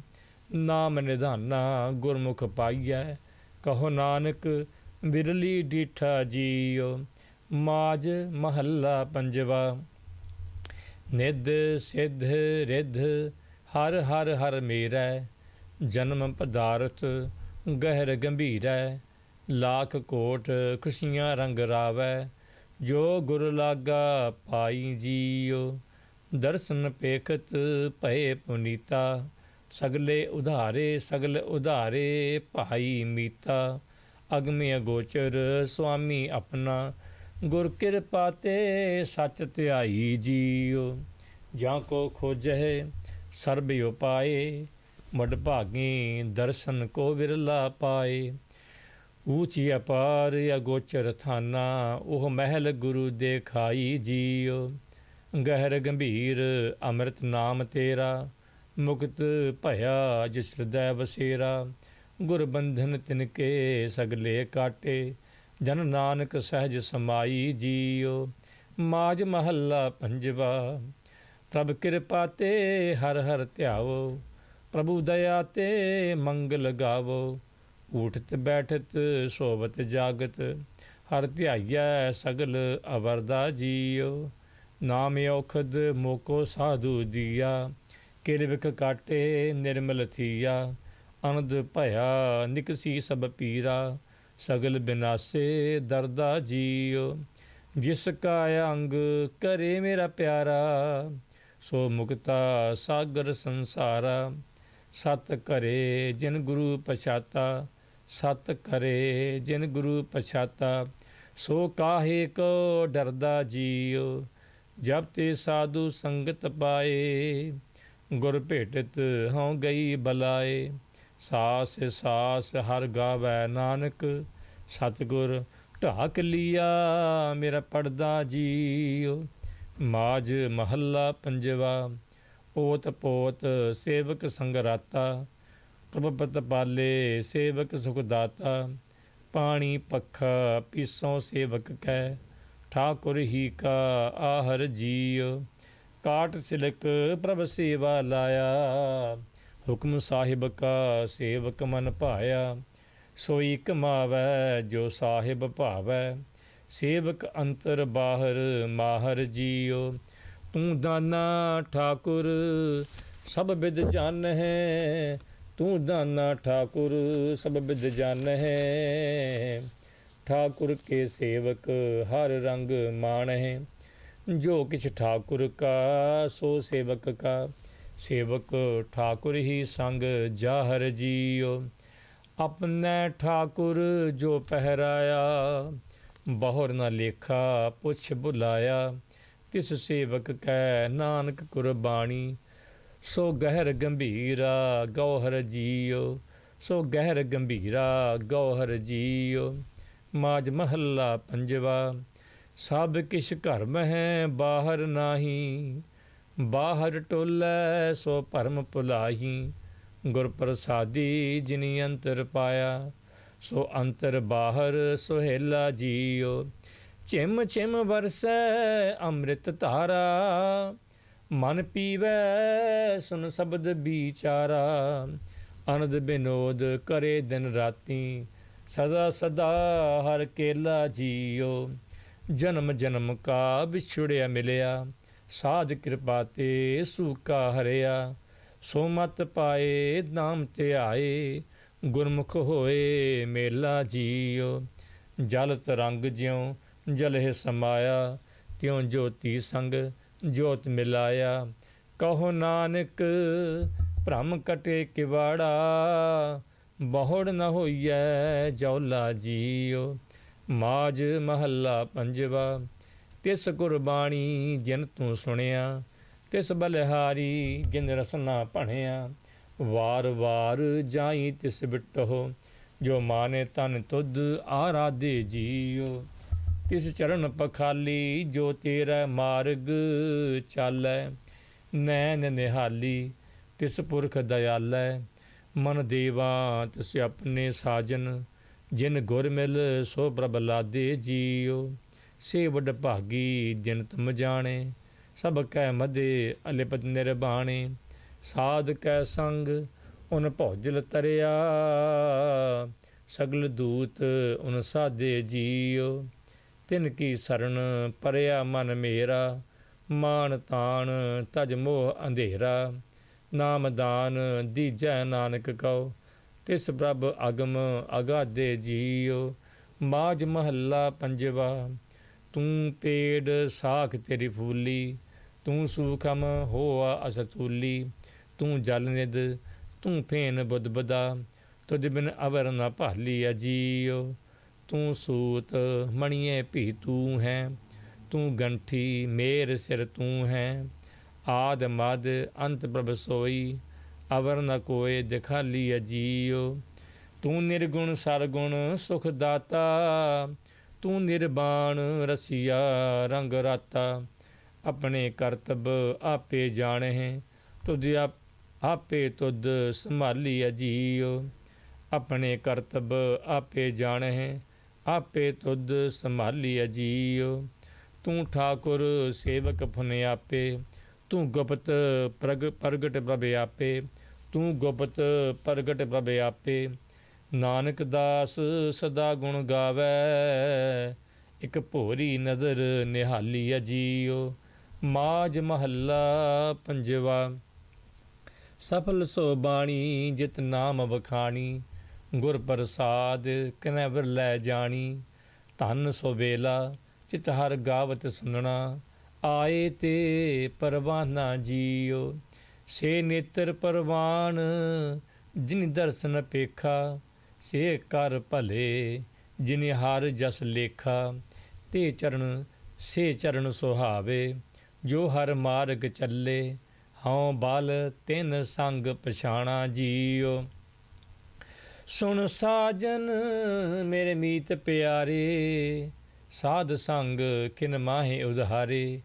ਨਾਮ ਨਿਧਾਨਾ ਗੁਰਮੁਖ ਪਾਈਐ, ਕਹੋ ਨਾਨਕ ਬਿਰਲੀ ਡੀਠਾ ਜੀਓ। ਮਾਝ ਮਹੱਲਾ ਪੰਜਵਾ। ਨਿਧ ਸਿੱਧ ਰਿੱਧ ਹਰ ਹਰ ਹਰ ਮੇਰੈ, ਜਨਮ ਪਦਾਰਥ ਗਹਿਰ ਗੰਭੀਰੈ। ਲਾਖ ਕੋਟ ਖੁਸ਼ੀਆਂ ਰੰਗ ਰਾਵੈ, ਜੋ ਗੁਰ ਲਾਗਾ ਪਾਈ ਜੀਓ। ਦਰਸ਼ਨ ਪੇਖਤ ਭਏ ਪੁਨੀਤਾ, ਸਗਲੇ ਉਧਾਰੇ ਭਾਈ ਮੀਤਾ। ਅਗਮਿ ਅਗੋਚਰ ਸੁਆਮੀ ਆਪਣਾ, ਗੁਰ ਕਿਰਪਾ ਤੇ ਸਚ ਧਿਆਈ ਜੀਓ। ਜਾਂ ਕੋ ਖੋਜਹਿ ਸਰਬ ਉਪਾਏ, ਵਡ ਭਾਗੀ ਦਰਸ਼ਨ ਕੋ ਵਿਰਲਾ ਪਾਏ। ਊਚੀ ਅਪਾਰ ਅਗੋਚਰ ਥਾਨਾ, ਉਹ ਮਹਿਲ ਗੁਰੂ ਦੇਖਾਈ ਜੀਓ। ਗਹਿਰ ਗੰਭੀਰ ਅੰਮ੍ਰਿਤ ਨਾਮ ਤੇਰਾ, ਮੁਕਤ ਭਇਆ ਜਿਸ ਹਿਰਦੈ ਵਸੇਰਾ। ਗੁਰ ਬੰਧਨ ਤਿਨਕੇ ਸਗਲੇ ਕਾਟੇ, ਜਨ ਨਾਨਕ ਸਹਿਜ ਸਮਾਈ ਜੀਓ। ਮਾਝ ਮਹੱਲਾ ਪੰਜਵਾ। ਪ੍ਰਭ ਕਿਰਪਾ ਤੇ ਹਰ ਹਰ ਧਿਆਵੋ, ਪ੍ਰਭੂ ਦਇਆ ਤੇ ਮੰਗਲ ਗਾਵੋ। ਊਠਤ ਬੈਠਤ ਸੋਵਤ ਜਾਗਤ, ਹਰ ਧਿਆਈਐ ਸਗਲ ਅਵਰਦਾ ਜੀਓ। ਨਾਮ ਔਖਦ ਮੋਕੋ ਸਾਧੂ ਦੀਆ, ਕਿਰਵਿਕ ਕਾਟੇ ਨਿਰਮਲ ਥੀਆ। ਅਨੰਦ ਭਇਆ ਨਿਕਸੀ ਸਭ ਪੀਰਾ, ਸਗਲ ਬਿਨਾਸੇ ਦਰਦਾ ਜੀਓ। ਜਿਸ ਕਾ ਅੰਗ ਕਰੇ ਮੇਰਾ ਪਿਆਰਾ, ਸੋ ਮੁਕਤਾ ਸਾਗਰ ਸੰਸਾਰਾ। ਸਤ ਕਰੇ ਜਿਨ ਗੁਰੂ ਪਛਾਤਾ, ਸਤ ਕਰੇ ਜਿਨ ਗੁਰੂ ਪਛਾਤਾ। ਸੋ ਕਾਹੇ ਕੋ ਡਰਦਾ ਜੀਓ, ਜਬ ਤੇ ਸਾਧੂ ਸੰਗਤ ਪਾਏ। ਗੁਰ ਭੇਟਤ ਹਉ ਗਈ ਬਲਾਏ, ਸਾਸ ਸਾਸ ਹਰ ਗਾਵੈ ਨਾਨਕ। ਸਤਿਗੁਰ ਢਾਕ ਲੀਆ ਮੇਰਾ ਪੜਦਾ ਜੀਓ। ਮਾਝ ਮਹੱਲਾ ਪੰਜਵਾ। ਓਤ ਪੋਤ ਸੇਵਕ ਸੰਗਰਾਤਾ, ਪ੍ਰਭ ਪ੍ਰਤਪਾਲੇ ਸੇਵਕ ਸੁਖਦਾਤਾ। ਪਾਣੀ ਪੱਖਾ ਪੀਸੋਂ ਸੇਵਕ ਕੈ, ਠਾਕੁਰ ਹੀ ਕਾ ਆਹਰ ਜੀਓ। ਕਾਟ ਸਿਲਕ ਪ੍ਰਭ ਸੇਵਾ ਲਾਇਆ, ਹੁਕਮ ਸਾਹਿਬ ਕਾ ਸੇਵਕ ਮਨ ਭਾਇਆ। ਸੋਈ ਕਮਾਵੈ ਜੋ ਸਾਹਿਬ ਭਾਵੈ, ਸੇਵਕ ਅੰਤਰ ਬਾਹਰ ਮਾਹਰ ਜੀਓ। ਤੂੰ ਦਾਨਾ ਠਾਕੁਰ ਸਭ ਬਿਦ ਜਾਨ ਹੈ, ਤੂੰ ਦਾਨਾ ਠਾਕੁਰ ਸਭ ਬਿਦ ਜਾਨ ਹੈ। ਠਾਕੁਰ ਕੇ ਸੇਵਕ ਹਰ ਰੰਗ ਮਾਣ ਹੈ, ਜੋ ਕਿਛ ਠਾਕੁਰ ਕਾ ਸੋ ਸੇਵਕ ਕਾ। ਸੇਵਕ ਠਾਕੁਰ ਹੀ ਸੰਗ ਜਾਹਰ ਜੀਓ। ਆਪਣੇ ਠਾਕੁਰ ਜੋ ਪਹਿਰਾਇਆ, ਬਹੁਰ ਨ ਲੇਖਾ ਪੁੱਛ ਬੁਲਾਇਆ। ਤਿਸ ਸੇਵਕ ਕੈ ਨਾਨਕ ਕੁਰਬਾਣੀ, ਸੋ ਗਹਿਰ ਗੰਭੀਰਾ ਗੌਹਰ ਜੀਓ। ਸੋ ਗਹਿਰ ਗੰਭੀਰਾ ਗੌਹਰ ਜੀਓ। ਮਾਝ ਮਹੱਲਾ ਪੰਜਵਾ। ਸਭ ਕਿਛ ਘਰ ਮਹਿ ਬਾਹਰ ਨਾਹੀ, ਬਾਹਰ ਟੋਲੈ ਸੋ ਭਰਮ ਭੁਲਾਹੀ। ਗੁਰ ਪ੍ਰਸਾਦੀ ਜਿਨੀ ਅੰਤਰ ਪਾਇਆ, ਸੋ ਅੰਤਰ ਬਾਹਰ ਸੁਹੇਲਾ ਜੀਓ। ਝਿਮ ਝਿਮ ਵਰਸੈ ਅੰਮ੍ਰਿਤ ਧਾਰਾ, ਮਨ ਪੀਵੈ ਸੁਨ ਸ਼ਬਦ ਵਿਚਾਰਾ। ਅਨੰਦ ਬਿਨੋਦ ਕਰੇ ਦਿਨ ਰਾਤੀ, ਸਦਾ ਸਦਾ ਹਰ ਕੇਲਾ ਜੀਓ। ਜਨਮ ਜਨਮ ਕਾ ਵਿਛੜਿਆ ਮਿਲਿਆ, ਸਾਧ ਕਿਰਪਾ ਤੇ ਸੂਕਾ ਹਰਿਆ, ਸੋ ਮਤ ਪਾਏ ਨਾਮ ਧਿਆਏ, ਗੁਰਮੁਖ ਹੋਏ ਮੇਲਾ ਜੀਓ। ਜਲ ਤਰੰਗ ਜਿਉ ਜਲਹਿ ਸਮਾਇਆ, ਤਿਉ ਜੋਤੀ ਸੰਗ ਜੋਤ ਮਿਲਾਇਆ। ਕਹੋ ਨਾਨਕ ਭ੍ਰਮ ਕਟੇ ਕਿਵਾੜਾ, ਬਹੁੜ ਨ ਹੋਈਐ ਜੌਲਾ ਜੀਓ। ਮਾਝ ਮਹੱਲਾ ਪੰਜਵਾ। ਤਿਸ ਗੁਰਬਾਣੀ ਜਿਨ ਤੂੰ ਸੁਣਿਆ, ਤਿਸ ਬਲਿਹਾਰੀ ਜਿਨ ਰਸਨਾ ਭਣਿਆ। ਵਾਰ ਵਾਰ ਜਾਈ ਤਿਸ ਬਿਟਹੁ, ਜੋ ਮਾਨੇ ਤਨ ਤੁਧ ਆਰਾਧੇ ਜੀਓ। ਤਿਸ ਚਰਨ ਪਖਾਲੀ, ਜੋ ਤੇਰਾ ਮਾਰਗ ਚਾਲੈ। ਨੈਣ ਨਿਹਾਲੀ, ਤਿਸ ਪੁਰਖ ਦਇਆਲੈ। ਮਨ ਦੇਵਾ ਤਿਸ ਆਪਣੇ ਸਾਜਨ, ਜਿਨ ਗੁਰ ਮਿਲ ਸੋ ਪ੍ਰਭ ਲਾਦੇ ਜੀਓ। ਸੇ ਵਡ ਭਾਗੀ ਜਿਨ ਤੁਮ ਜਾਣੇ, ਸਭ ਕੈ ਮਧੇ ਅਲਿਪਤ ਨਿਰਬਾਣੇ। ਸਾਧ ਕੈ ਸੰਗ ਉਨ ਭੌਜਲ ਤਰਿਆ, ਸਗਲ ਦੂਤ ਉਨ ਸਾਧੇ ਜੀਓ। ਤਿਨ ਕੀ ਸਰਣ ਪਰਿਆ ਮਨ ਮੇਰਾ, ਮਾਨ ਤਾਣ ਤਜ ਮੋਹ ਅੰਧੇਰਾ। ਨਾਮਦਾਨ ਦੀਜੈ ਨਾਨਕ ਕਉ, ਤਿਸ ਪ੍ਰਭ ਅਗਮ ਅਗਾਧੇ ਜੀਓ। ਮਾਝ ਮਹੱਲਾ ਪੰਜਵਾ। ਤੂੰ ਪੇੜ ਸਾਖ ਤੇਰੀ ਫੂਲੀ, ਤੂੰ ਸੂਖਮ ਹੋਆ ਅਸਤੂਲੀ। ਤੂੰ ਜਲ ਨਿਧ ਤੂੰ ਫੇਨ ਬੁੱਧ ਬਦਾ, ਤੁਧ ਬਿਨ ਅਵਰ ਨ ਭਾਲੀਆ ਜੀਓ। ਤੂੰ ਸੂਤ ਮਣੀਏ ਭੀ ਤੂੰ ਹੈ, ਤੂੰ ਗੰਠੀ ਮੇਰ ਸਿਰ ਤੂੰ ਹੈ। ਆਦ ਮਦ ਅੰਤ ਪ੍ਰਭ ਸੋਈ, ਅਵਰ ਨ ਕੋਏ ਦਿਖਾਲੀਆ ਜੀਓ। ਤੂੰ ਨਿਰਗੁਣ ਸਰਗੁਣ ਸੁਖ ਦਾਤਾ, ਤੂੰ ਨਿਰਬਾਣ ਰਸੀਆ ਰੰਗ ਰਾਤਾ। ਆਪਣੇ ਕਰਤਬ ਆਪੇ ਜਾਣਹਿ, ਤੁਧ ਆਪੇ ਤੁਧ ਸੰਭਾਲੀਆ ਜੀਓ। ਆਪਣੇ ਕਰਤਬ ਆਪੇ ਜਾਣਹਿ, ਆਪੇ ਤੁਧ ਸੰਭਾਲੀਆ ਜੀਓ। ਤੂੰ ਠਾਕੁਰ ਸੇਵਕ ਫੁਨ ਆਪੇ, ਤੂੰ ਗੁਪਤ ਪ੍ਰਗਟ ਪ੍ਰਭ ਆਪੇ। ਤੂੰ ਗੁਪਤ ਪ੍ਰਗਟ ਪ੍ਰਭ ਆਪੇ। ਨਾਨਕ ਦਾਸ ਸਦਾ ਗੁਣ ਗਾਵੈ, ਇਕ ਭੋਰੀ ਨਦਰ ਨਿਹਾਲੀਆ ਜੀਓ। ਮਾਝ ਮਹੱਲਾ ਪੰਜਵਾ। ਸਫਲ ਸੋ ਬਾਣੀ ਜਿਤ ਨਾਮ ਵਖਾਣੀ, ਗੁਰ ਪ੍ਰਸਾਦ ਕਿਨੈ ਵਿਰਲੈ ਜਾਣੀ। ਧਨ ਸੋ ਵੇਲਾ ਚਿਤ ਹਰ ਗਾਵਤ ਸੁਨਣਾ, ਆਏ ਤੇ ਪਰਵਾਨਾ ਜੀਓ। ਸੇ ਨੇਤਰ ਪਰਵਾਨ ਜਿਨ ਦਰਸ਼ਨ ਪੇਖਾ, ਸੇ ਕਰ ਭਲੇ ਜਿਨ ਹਰ ਜਸ ਲੇਖਾ। ਤੇ ਚਰਨ ਸੇ ਚਰਨ ਸੁਹਾਵੇ, ਜੋ ਹਰ ਮਾਰਗ ਚੱਲੇ। ਹਉ ਬਲ ਤਿਨ ਸੰਗ ਪਛਾਣਾ ਜੀਓ। ਸੁਣ ਸਾਜਨ ਮੇਰੇ ਮੀਤ ਪਿਆਰੇ, ਸਾਧ ਸੰਗ ਕਿਨ ਮਾਹੇ ਉਧਾਰੇ।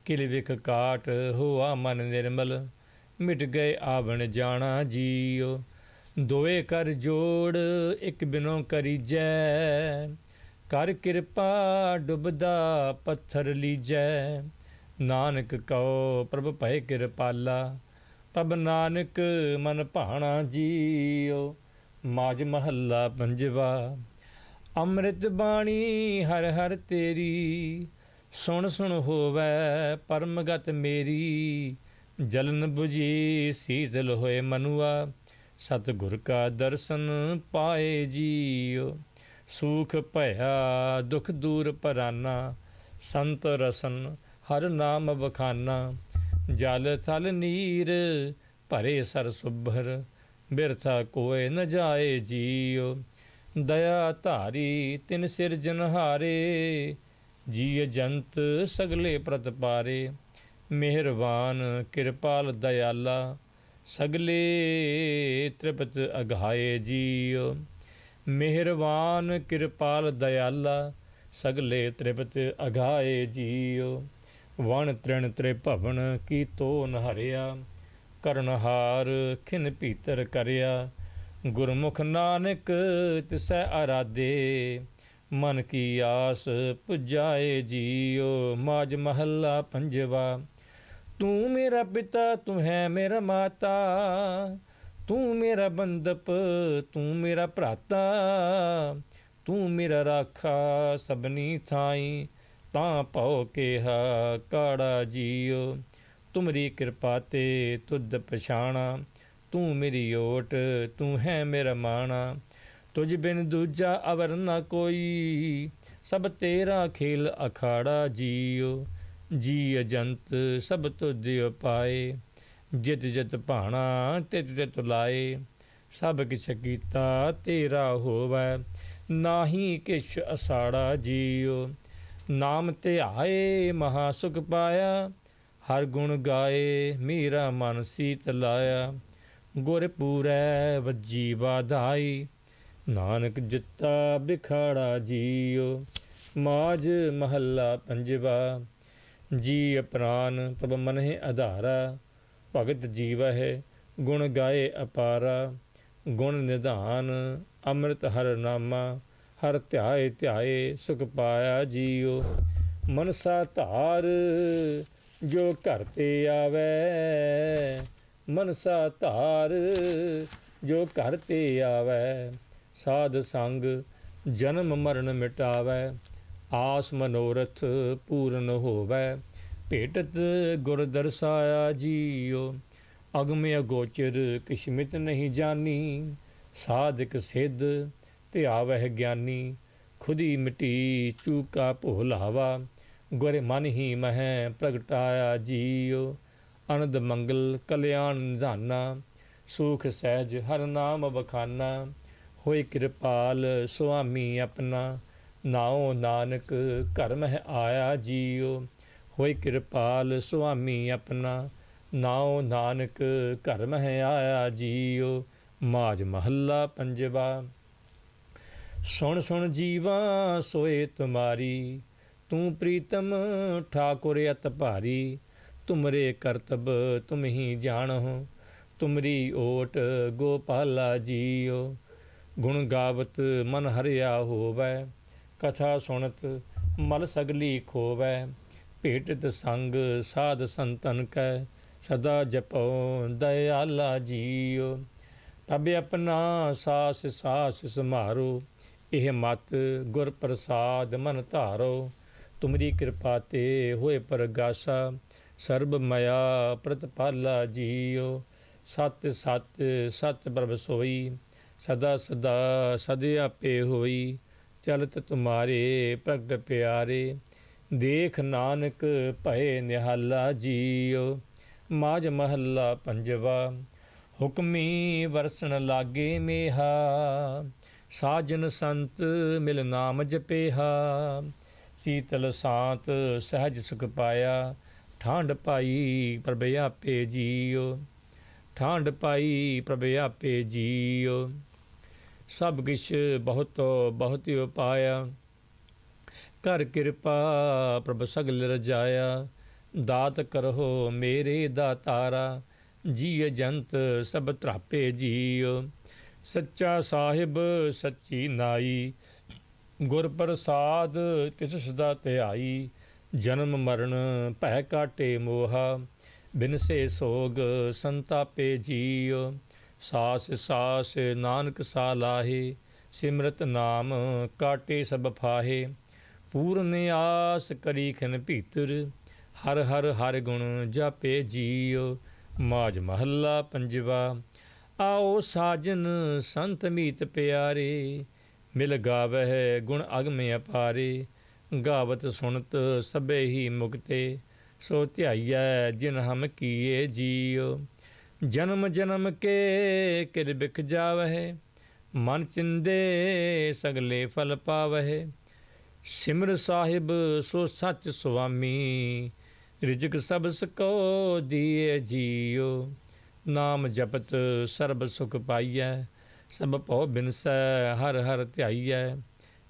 ਕਿਲ ਵਿਖ ਕਾਟ ਹੋਆ ਮਨ ਨਿਰਮਲ, ਮਿਟ ਗਏ ਆਵਣ ਜਾਣਾ ਜੀਓ। ਦੋਏ ਕਰ ਜੋੜ ਇੱਕ ਬਿਨੋ ਕਰੀਜੈ, ਕਰ ਕਿਰਪਾ ਡੁੱਬਦਾ ਪੱਥਰ ਲੀਜੈ। ਨਾਨਕ ਕਉ ਪ੍ਰਭ ਭਏ ਕਿਰਪਾਲਾ, ਪ੍ਰਭ ਨਾਨਕ ਮਨ ਭਾਣਾ ਜੀਓ। ਮਾਝ ਮਹੱਲਾ ਪੰਜਵਾ। ਅੰਮ੍ਰਿਤ ਬਾਣੀ ਹਰ ਹਰ ਤੇਰੀ, ਸੁਣ ਸੁਣ ਹੋਵੈ ਪਰਮਗਤ ਮੇਰੀ। ਜਲਨ ਬੁਝੀ ਸੀਤਲ ਹੋਏ ਮਨੁਆ, ਸਤਿਗੁਰ ਕਾ ਦਰਸ਼ਨ ਪਾਏ ਜੀਓ। ਸੂਖ ਭਇਆ ਦੁਖ ਦੂਰ ਪਰਾਨਾ, ਸੰਤ ਰਸਨ ਹਰ ਨਾਮ ਬਖਾਨਾ। ਜਲ ਥਲ ਨੀਰ ਭਰੇ ਸਰ ਸੁਭਰ, ਬਿਰਥਾ ਕੋਇ ਨ ਜਾਏ ਜੀਓ। ਦਇਆ ਧਾਰੀ ਤਿਨ ਸਿਰਜਨਹਾਰੇ, ਜੀਅ ਜੰਤ ਸਗਲੇ ਪ੍ਰਤਪਾਰੇ। ਮਿਹਰਬਾਨ ਕਿਰਪਾਲ ਦਇਆਲਾ, ਸਗਲੇ ਤ੍ਰਿਪਤ ਅਗਾਏ ਜੀਓ। ਮਿਹਰਬਾਨ ਕਿਰਪਾਲ ਦਇਆਲਾ, ਸਗਲੇ ਤ੍ਰਿਪਤ ਅਗਾਏ ਜੀਓ। ਵਣ ਤ੍ਰਿਣ ਤ੍ਰਿਭਵਨ ਕੀ ਤੋ ਨ ਹਰਿਆ, ਕਰਨਹਾਰ ਖਿਨ ਭੀਤਰ ਕਰਿਆ। ਗੁਰਮੁਖ ਨਾਨਕ ਤਿਸੈ ਆਰਾਧੇ, ਮਨ ਕੀ ਆਸ ਪੁਜਾਏ ਜੀਓ। ਮਾਝ ਮਹੱਲਾ ਪੰਜਵਾ। ਤੂੰ ਮੇਰਾ ਪਿਤਾ ਤੂੰ ਹੈ ਮੇਰਾ ਮਾਤਾ, ਤੂੰ ਮੇਰਾ ਬੰਦਪ ਤੂੰ ਮੇਰਾ ਭਰਾਤਾ। ਤੂੰ ਮੇਰਾ ਰਾਖਾ ਸਭਨੀ ਥਾਈ, ਤਾਂ ਭਉ ਕੇਹਾ ਕਾੜਾ ਜੀਓ। ਤੁਮਰੀ ਕਿਰਪਾ ਤੇ ਤੁਧ ਪਛਾਣਾ, ਤੂੰ ਮੇਰੀ ਓਟ ਤੂੰ ਹੈ ਮੇਰਾ ਮਾਣਾ। ਤੁਝ ਬਿਨ ਦੂਜਾ ਅਵਰ ਨਾ ਕੋਈ, ਸਭ ਤੇਰਾ ਖੇਲ ਅਖਾੜਾ ਜੀਓ। ਜੀ ਅਜੰਤ ਸਭ ਤੁਧ ਉਪਾਏ, ਜਿਤ ਜਿਤ ਭਾਣਾ ਤਿਤ ਤਿਤ ਲਾਏ। ਸਭ ਕਿਛ ਕੀਤਾ ਤੇਰਾ ਹੋਵੈ, ਨਾਹੀ ਕਿਛ ਅਸਾੜਾ ਜੀਓ। ਨਾਮ ਧਿਆਏ ਮਹਾ ਸੁਖ ਪਾਇਆ, ਹਰ ਗੁਣ ਗਾਏ ਮੇਰਾ ਮਨ ਸੀਤ ਲਾਇਆ। ਗੁਰ ਪੂਰੈ ਵੱਜੀ ਵਾਧਾਈ, ਨਾਨਕ ਜਿੱਤਾ ਬਿਖਾੜਾ ਜੀਓ। ਮਾਝ ਮਹੱਲਾ ਪੰਜਵਾ। ਜੀ ਪ੍ਰਾਨ ਪ੍ਰਭ ਮਨਹਿ ਆਧਾਰਾ, ਭਗਤ ਜੀਵਹਿ ਗੁਣ ਗਾਏ ਅਪਾਰਾ। ਗੁਣ ਨਿਧਾਨ ਅੰਮ੍ਰਿਤ ਹਰ ਨਾਮਾ, ਹਰ ਧਿਆਏ ਧਿਆਏ ਸੁਖ ਪਾਇਆ ਜੀਓ। ਮਨਸਾ ਧਾਰ ਜੋ ਘਰ ਤੇ ਆਵੈ, ਮਨਸਾ ਧਾਰ ਜੋ ਘਰ ਤੇ ਆਵੈ। ਸਾਧ ਸੰਗ ਜਨਮ ਮਰਨ ਮਿਟਾਵੈ, ਆਸ ਮਨੋਰਥ ਪੂਰਨ ਹੋਵੈ। ਭੇਟਤ ਗੁਰ ਦਰਸਾਇਆ ਜੀਓ, ਅਗਮ ਅਗੋਚਰ ਕਿਛ ਮਿਤ ਨਹੀਂ ਜਾਨੀ। ਸਾਧਕ ਸਿੱਧ ਧਿਆਵਹਿ ਗਿਆਨੀ, ਖੁਦੀ ਮਿਟੀ ਚੂਕਾ ਭੋਲਾਵਾ। ਗੁਰ ਮਨ ਹੀ ਮਹਿ ਪ੍ਰਗਟਾਇਆ ਜੀਓ, ਅਨੰਦ ਮੰਗਲ ਕਲਿਆਣ ਨਿਧਾਨਾ। ਸੁਖ ਸਹਿਜ ਹਰ ਨਾਮ ਬਖਾਨਾ, ਹੋਏ ਕਿਰਪਾਲ ਸੁਆਮੀ ਆਪਣਾ। ਨਾਉ ਨਾਨਕ ਘਰ ਮਹਿ ਆਇਆ ਜੀਓ, ਹੋਏ ਕਿਰਪਾਲ ਸੁਆਮੀ ਆਪਣਾ। ਨਾਉ ਨਾਨਕ ਘਰ ਮਹਿ ਆਇਆ ਜੀਓ। ਮਾਝ ਮਹੱਲਾ ਪੰਜਵਾ। ਸੁਣ ਸੁਣ ਜੀਵਾ ਸੋਏ ਤੁਮਾਰੀ, ਤੂੰ ਪ੍ਰੀਤਮ ਠਾਕੁਰ ਅਤ ਭਾਰੀ। ਤੁਮਰੇ ਕਰਤਬ ਤੁਮ ਹੀ ਜਾਣਹੁ, ਤੁਮਰੀ ਓਟ ਗੋਪਾਲਾ ਜੀਓ। ਗੁਣ ਗਾਵਤ ਮਨ ਹਰਿਆ ਹੋਵੈ, ਕਥਾ ਸੁਣਤ ਮਲ ਸਗਲੀ ਖੋਵੈ। ਭੇਟਤ ਸੰਗ ਸਾਧ ਸੰਤਨ ਕੈ, ਸਦਾ ਜਪਉ ਦਇਆਲਾ ਜੀਓ। ਤਬ ਆਪਣਾ ਸਾਸ ਸਾਸ ਸਮਾਰੋ, ਇਹ ਮਤ ਗੁਰ ਪ੍ਰਸਾਦ ਮਨ ਧਾਰੋ। ਤੁਮਰੀ ਕਿਰਪਾ ਤੇ ਹੋਏ ਪ੍ਰਗਾਸਾ, ਸਰਬ ਮਾਇਆ ਪ੍ਰਤਪਾਲਾ ਜੀਓ। ਸਤ ਸਤ ਸਤ ਪ੍ਰਭ ਸੋਈ, ਸਦਾ ਸਦਾ ਸਦ ਆਪੇ ਹੋਈ। ਚਲਤ ਤੁਮਾਰੇ ਪ੍ਰਗਟ ਪਿਆਰੇ, ਦੇਖ ਨਾਨਕ ਭਏ ਨਿਹਾਲਾ ਜੀਓ। ਮਾਝ ਮਹੱਲਾ ਪੰਜਵਾ। ਹੁਕਮੀ ਵਰਸਣ ਲਾਗੇ ਮੇਹਾ, ਸਾਜਨ ਸੰਤ ਮਿਲ ਨਾਮ ਜਪੇਹਾ। ਸੀਤਲ ਸਾਂਤ ਸਹਿਜ ਸੁਖ ਪਾਇਆ, ਠਾਂਡ ਪਾਈ ਪ੍ਰਭ ਆਪੇ ਜੀਓ। ਠਾਂਡ ਪਾਈ ਪ੍ਰਭ ਆਪੇ ਜੀਓ। ਸਭ ਕਿਛ ਬਹੁਤ ਬਹੁਤ ਉਪਾਇਆ, ਕਰ ਕਿਰਪਾ ਪ੍ਰਭ ਸਗਲ ਰਜਾਇਆ। ਦਾਤ ਕਰਹੁ ਮੇਰੇ ਦਾਤਾਰਾ, ਜੀ ਜੰਤ ਸਭ ਧਰਾਪੇ ਜੀਓ। ਸੱਚਾ ਸਾਹਿਬ ਸੱਚੀ ਨਾਈ, ਗੁਰ ਪ੍ਰਸਾਦ ਤਿਸ ਸਦਾ ਧਿਆਈ। ਜਨਮ ਮਰਨ ਭੈ ਕਾਟੇ ਮੋਹਾ, ਬਿਨਸੇ ਸੋਗ ਸੰਤਾਪੇ ਜੀਓ। ਸਾਸ ਸਾਸ ਨਾਨਕ ਸਾ ਲਾਹੇ, ਸਿਮਰਤ ਨਾਮ ਕਾਟੇ ਸਭ ਫਾਹੇ। ਪੂਰਨ ਆਸ ਕਰੀ ਖਿਨ ਭੀਤਰ, ਹਰ ਹਰ ਹਰ ਗੁਣ ਜਾਪੇ ਜੀਓ। ਮਾਝ ਮਹੱਲਾ ਪੰਜਵਾ। ਆਓ ਸਾਜਨ ਸੰਤ ਮੀਤ ਪਿਆਰੇ, ਮਿਲ ਗਾਵਹਿ ਗੁਣ ਅਗਮ ਅਪਾਰੇ। ਗਾਵਤ ਸੁਣਤ ਸਭੇ ਹੀ ਮੁਕਤੇ, ਸੋ ਧਿਆਈਐ ਜਿਨ ਹਮ ਕੀਏ ਜੀਓ। ਜਨਮ ਜਨਮ ਕੇ ਕਿਰ ਬਿਖ ਜਾਵਹਿ, ਮਨ ਚਿੰਦੇ ਸਗਲੇ ਫਲ ਪਾਵਹਿ। ਸਿਮਰ ਸਾਹਿਬ ਸੋ ਸੱਚ ਸੁਆਮੀ, ਰਿਜਕ ਸਭ ਸਕੋ ਦੀਏ ਜੀਓ। ਨਾਮ ਜਪਤ ਸਰਬ ਸੁਖ ਪਾਈਐ, ਸਭ ਭਉ ਬਿਨਸੈ ਹਰ ਹਰ ਧਿਆਈਐ।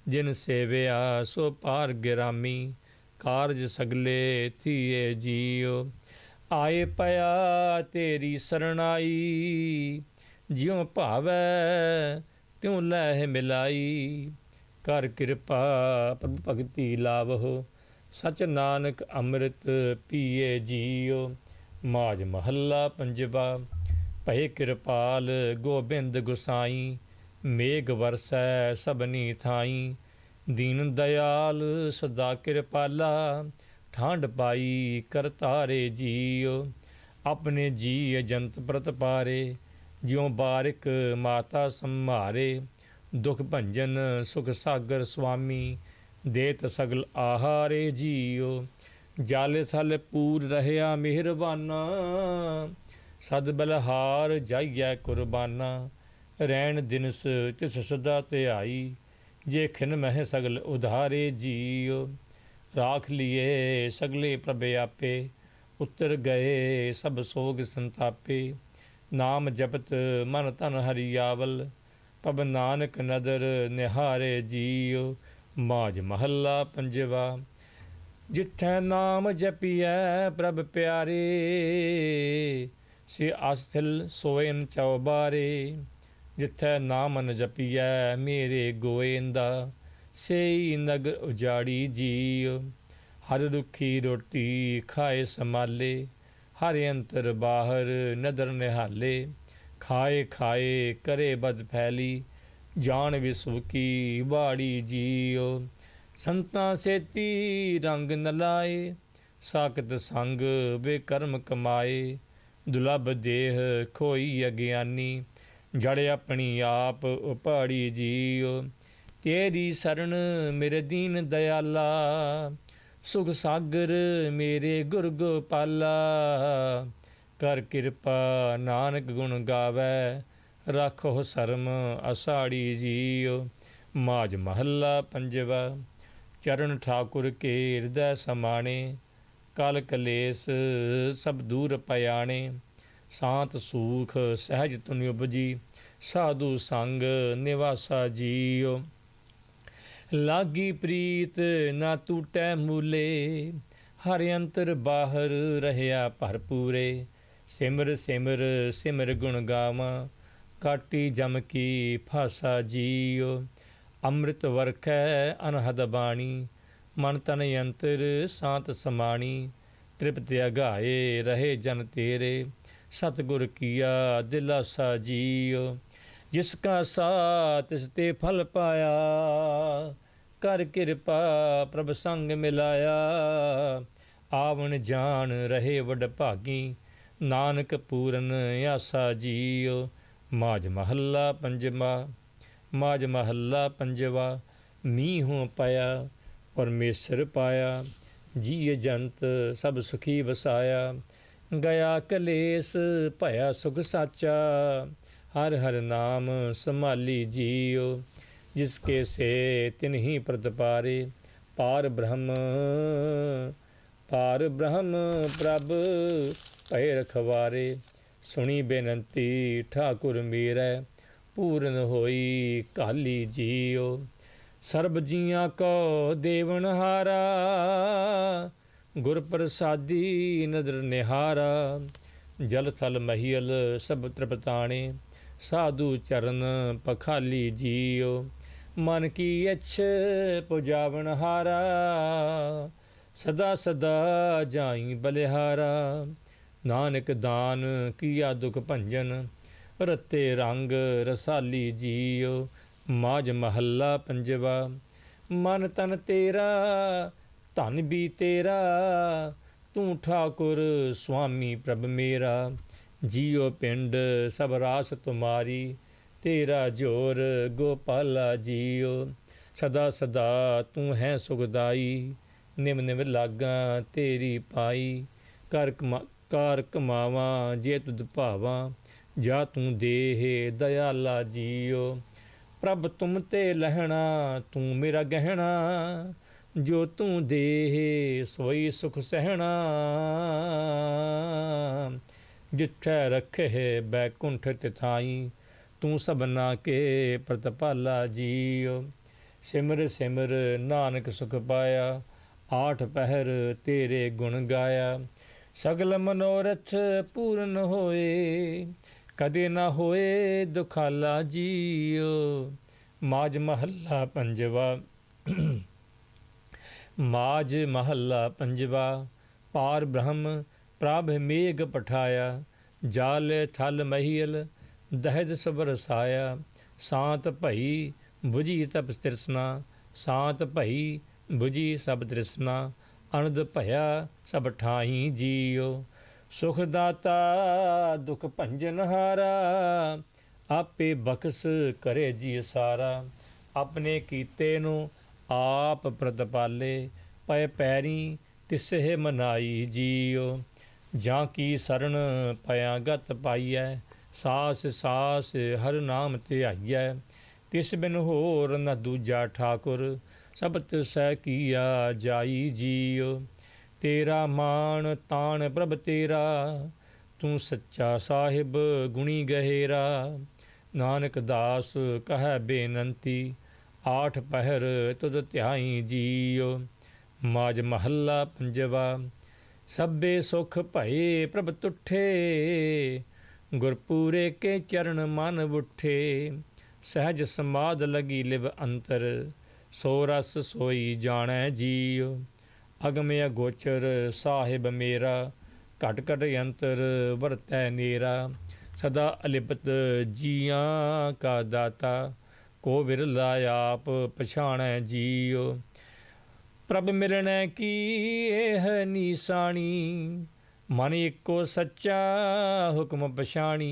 ਜਿਨ ਸੇਵਿਆ ਸੋ ਪਾਰ ਗਿਰਾਮੀ, ਕਾਰਜ ਸਗਲੇ ਥੀਏ ਜੀਓ। ਆਏ ਪਿਆ ਤੇਰੀ ਸਰਣਾਈ, ਜਿਉ ਭਾਵੈ ਤਿਉ ਲੈਹਿ ਮਿਲਾਈ। ਕਰ ਕਿਰਪਾ ਪ੍ਰਭ ਭਗਤੀ ਲਾਵਹੁ, ਸਚ ਨਾਨਕ ਅੰਮ੍ਰਿਤ ਪੀਏ ਜੀਓ। ਮਾਝ ਮਹੱਲਾ ਪੰਜਵਾ। ਭਏ ਕਿਰਪਾਲ ਗੋਬਿੰਦ ਗੁਸਾਈ, ਮੇਘ ਵਰਸੈ ਸਭਨੀ ਥਾਈ। दीन दयाल सदा कृपाला, ਠਾਂਡ ਪਾਈ ਕਰਤਾਰੇ ਜੀਓ। ਆਪਣੇ ਜੀ ਅਜੰਤ ਪ੍ਰਤਪਾਰੇ, ਜਿਉ ਬਾਰਿਕ ਮਾਤਾ ਸੰਭਾਰੇ। ਦੁਖ ਭੰਜਨ ਸੁਖ ਸਾਗਰ ਸੁਆਮੀ, ਦੇਤ ਸਗਲ ਆਹਾਰੇ ਜੀਓ। ਜਲ ਥਲ ਪੂਰ ਰਹਿਆ ਮਿਹਰਬਾਨਾ, ਸਦ ਬਲਹਾਰ ਜਾਈਐ ਕੁਰਬਾਨਾ। ਰਹਿਣ ਦਿਨਸ ਤਿਸ ਸਦਾ ਧਿਆਈ, ਜੇ ਖਿਨ ਮਹਿ ਸਗਲ ਉਧਾਰੇ ਜੀਓ। ਰਾਖ ਲੀਏ ਸਗਲੇ ਪ੍ਰਭ ਆਪੇ, ਉਤਰ ਗਏ ਸਭ ਸੋਗ ਸੰਤਾਪੇ। ਨਾਮ ਜਪਤ ਮਨ ਤਨ ਹਰਿ ਆਵਲ, ਪਬ ਨਾਨਕ ਨਦਰ ਨਿਹਾਰੇ ਜੀਓ। ਮਾਝ ਮਹੱਲਾ ਪੰਜਵਾ। ਜਿੱਥੈ ਨਾਮ ਜਪੀਐ ਪ੍ਰਭ ਪਿਆਰੇ, ਸੇ ਆਸਥਿਲ ਸੋਇਨ ਚਉਬਾਰੇ। ਜਿੱਥੈ ਨਾਮ ਨ ਜਪੀਐ ਮੇਰੇ ਗੋਇੰਦਾ, ਸੇਈ ਨਗਰ ਉਜਾੜੀ ਜੀਓ। ਹਰ ਰੁੱਖੀ ਰੋਟੀ ਖਾਏ ਸੰਭਾਲੇ, ਹਰ ਅੰਤਰ ਬਾਹਰ ਨਦਰ ਨਿਹਾਲੇ। ਖਾਏ ਖਾਏ ਕਰੇ ਬਦ ਫੈਲੀ, ਜਾਣ ਵਿਸੁ ਕੀ ਬਾੜੀ ਜੀਓ। ਸੰਤਾਂ ਸੇਤੀ ਰੰਗ ਨ ਲਾਏ, ਸਾਕਤ ਸੰਗ ਬੇਕਰਮ ਕਮਾਏ। ਦੁਲਭ ਦੇਹ ਖੋਈ ਅਗਿਆਨੀ, ਜੜ ਆਪਣੀ ਆਪ ਉਪਾੜੀ ਜੀਓ। ਤੇਰੀ ਸਰਣ ਮੇਰੇ ਦੀਨ ਦਇਆਲਾ, ਸੁਖ ਸਾਗਰ ਮੇਰੇ ਗੁਰ ਗੋਪਾਲਾ। ਕਰ ਕਿਰਪਾ ਨਾਨਕ ਗੁਣ ਗਾਵੈ, ਰਾਖੋ ਸਰਮ ਅਸਾੜੀ ਜੀਓ। ਮਾਝ ਮਹੱਲਾ ਪੰਜਵਾ। ਚਰਨ ਠਾਕੁਰ ਕੇ ਹਿਰਦੈ ਸਮਾਣੇ, ਕਲ ਕਲੇਸ ਸਭ ਦੂਰ ਪਯਾਣੇ। ਸਾਂਤ ਸੂਖ ਸਹਿਜ ਤੁਨ ਉਪਜੀ, ਸਾਧੂ ਸੰਗ ਨਿਵਾਸਾ ਜੀਓ। ਲਾਗੀ ਪ੍ਰੀਤ ਨਾ ਟੂਟੈ ਮੂਲੇ, ਹਰ ਅੰਤਰ ਬਾਹਰ ਰਹਿਆ ਭਰਪੂਰੇ। ਸਿਮਰ ਸਿਮਰ ਸਿਮਰ ਗੁਣ ਗਾਵਾਂ, ਕਾਟੀ ਜਮ ਕੀ ਫਾਸਾ ਜੀਓ। ਅੰਮ੍ਰਿਤ ਵਰਖੈ ਅਨਹਦ ਬਾਣੀ, ਮਨ ਤਨ ਅੰਤਰ ਸਾਤ ਸਮਾਣੀ। ਤ੍ਰਿਪਤ ਅਗਾਏ ਰਹੇ ਜਨ ਤੇਰੇ, ਸਤਿਗੁਰ ਕੀਆ ਦਿਲਾਸਾ ਜੀਓ। ਜਿਸ ਕਾ ਸਾਥ ਤਿਸ ਤੇ ਫਲ ਪਾਇਆ, ਕਰ ਕਿਰਪਾ ਪ੍ਰਭ ਸੰਗ ਮਿਲਾਇਆ। ਆਵਣ ਜਾਣ ਰਹੇ ਵਡ ਭਾਗੀ, ਨਾਨਕ ਪੂਰਨ ਆਸਾ ਜੀਓ। ਮਾਝ ਮਹੱਲਾ ਪੰਜਵਾ। ਮਾਝ ਮਹੱਲਾ ਪੰਜਵਾ। ਮੀਂਹੋਂ ਪਾਇਆ ਪਰਮੇਸ਼ਰ ਪਾਇਆ, ਜੀ ਜੰਤ ਸਭ ਸੁਖੀ ਵਸਾਇਆ। ਗਿਆ ਕਲੇਸ ਭਇਆ ਸੁਖ ਸਾਚਾ, ਹਰ ਹਰ ਨਾਮ ਸੰਭਾਲੀ ਜੀਓ। ਜਿਸ ਕੇ ਸੇ ਤਿਨਹੀ ਪ੍ਰਤਪਾਰੇ, ਪਾਰ ਬ੍ਰਹਮ ਪ੍ਰਭ ਭੈ ਰਖਵਾਰੇ। ਸੁਣੀ ਬੇਨੰਤੀ ਠਾਕੁਰ ਮੇਰੈ, ਪੂਰਨ ਹੋਈ ਕਾਲੀ ਜੀਓ। ਸਰਬ ਜੀਆਂ ਕੋ ਦੇਵਨਹਾਰਾ, ਗੁਰ ਪ੍ਰਸਾਦੀ ਨਦਰ ਨਿਹਾਰਾ। ਜਲ ਥਲ ਮਹੀਲ ਸਭ ਤ੍ਰਿਪਤਾਣੇ, ਸਾਧੂ ਚਰਨ ਪਖਾਲੀ ਜੀਓ। ਮਨ ਕੀ ਇੱਛ ਪੁਜਾਵਨ ਹਾਰਾ, ਸਦਾ ਸਦਾ ਜਾਈ ਬਲਿਹਾਰਾ। ਨਾਨਕ ਦਾਨ ਕੀਆ ਦੁਖ ਭੰਜਨ, ਰਤੇ ਰੰਗ ਰਸਾਲੀ ਜੀਓ। ਮਾਝ ਮਹੱਲਾ ਪੰਜਵਾ। ਮਨ ਤਨ ਤੇਰਾ ਧਨ ਵੀ ਤੇਰਾ, ਤੂੰ ਠਾਕੁਰ ਸੁਆਮੀ ਪ੍ਰਭ ਮੇਰਾ। ਜੀਓ ਪਿੰਡ ਸਭ ਰਾਸ ਤੁਮਾਰੀ, ਤੇਰਾ ਜੋਰ ਗੋਪਾਲਾ ਜੀਓ। ਸਦਾ ਸਦਾ ਤੂੰ ਹੈ ਸੁਖਦਾਈ, ਨਿਮ ਨਿਮ ਲਾਗਾਂ ਤੇਰੀ ਪਾਈ। ਕਾਰ ਕਮਾਵਾਂ ਜੇ ਤੁਧ ਭਾਵਾਂ, ਜਾ ਤੂੰ ਦੇਹ ਦਇਆਲਾ ਜੀਓ। ਪ੍ਰਭ ਤੁਮ ਤੇ ਲਹਿਣਾ ਤੂੰ ਮੇਰਾ ਗਹਿਣਾ, ਜੋ ਤੂੰ ਦੇਹ ਸੋਈ ਸੁਖ ਸਹਿਣਾ। ਜਿੱਥੈ ਰੱਖੇ ਬੈਕੁੰਠ ਤਿਥਾਈ, ਤੂੰ ਸਭਨਾ ਕੇ ਪ੍ਰਤਪਾਲਾ ਜੀਓ। ਸਿਮਰ ਸਿਮਰ ਨਾਨਕ ਸੁਖ ਪਾਇਆ, ਆਠ ਪਹਿਰ ਤੇਰੇ ਗੁਣ ਗਾਇਆ। ਸਗਲ ਮਨੋਰਥ ਪੂਰਨ ਹੋਏ, ਕਦੇ ਨਾ ਹੋਏ ਦੁਖਾਲਾ ਜੀਓ। ਮਾਝ ਮਹੱਲਾ ਪੰਜਵਾ। ਮਾਝ ਮਹੱਲਾ ਪੰਜਵਾ। ਪਾਰ ਬ੍ਰਹਮ ਪ੍ਰਭ ਮੇਘ ਪਠਾਇਆ, ਜਾਲ ਥਲ ਮਹੀਲ ਦਹਿਦ ਸਭ ਰਸਾਇਆ। ਸਾਂਤ ਭਈ ਬੁਝੀ ਤਪ ਤ੍ਰਿਸ਼ਨਾ, शांत भई बुझी सब तृष्णा, अनंद भया सब ठाई जियो। सुखदाता दुख भंजनहारा, आपे बख्श करे जी सारा। अपने कीते नूं आप प्रतिपाले, पए पैरी तिसे मनाई जियो। जां की सरन पया गत पाईਐ, सास सास हर नाम ध्याईਐ। तिस बिन होर न दूजा ठाकुर, सब तिसै कीया जाई जियो। तेरा मान तान प्रभ तेरा, तू सच्चा साहिब गुणी गहेरा। नानक दास कह बेनंती, आठ पहर तुद ध्याई जियो। माज महला पंजवा। सभे सुख भये प्रभ तुठे, गुरपूरे के चरण मन उठे। सहज समाध लगी लिव अंतर, सो रस सोई जानै जियो। अगम अगोचर साहिब मेरा, घट घट यंत्र वरतै नेरा। सदा अलिपत जियां का दाता, को विरला आप पछाणै जियो। प्रभ मिलने की एह निशानी, मन एको सच्चा हुक्म पछाणी।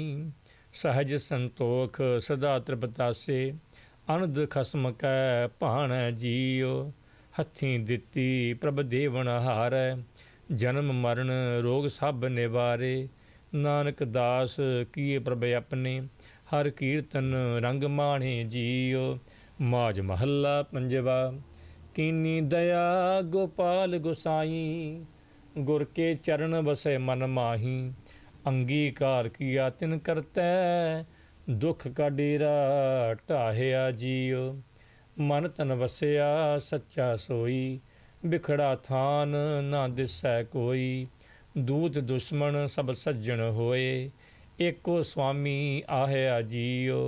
सहज संतोख सदा तृपतासे, अनंद खसम कै भाण जियो। हथीं दिती प्रभ देवन हारै, जन्म मरण रोग सब निवारे। नानक दास किए प्रभ अपने, हर कीर्तन रंग माणे जियो। माज महला पंजवा। कीनी दया गोपाल गोसाई, गुर के चरण बसे मन माही। अंगीकार किया तिन करतै, दुख का डेरा ढाहिया जियो। मन तन वसया सच्चा सोई, बिखड़ा थान ना दिसै कोई। दूत दुश्मन सब सज्जन होए, एको स्वामी आहिया जियो।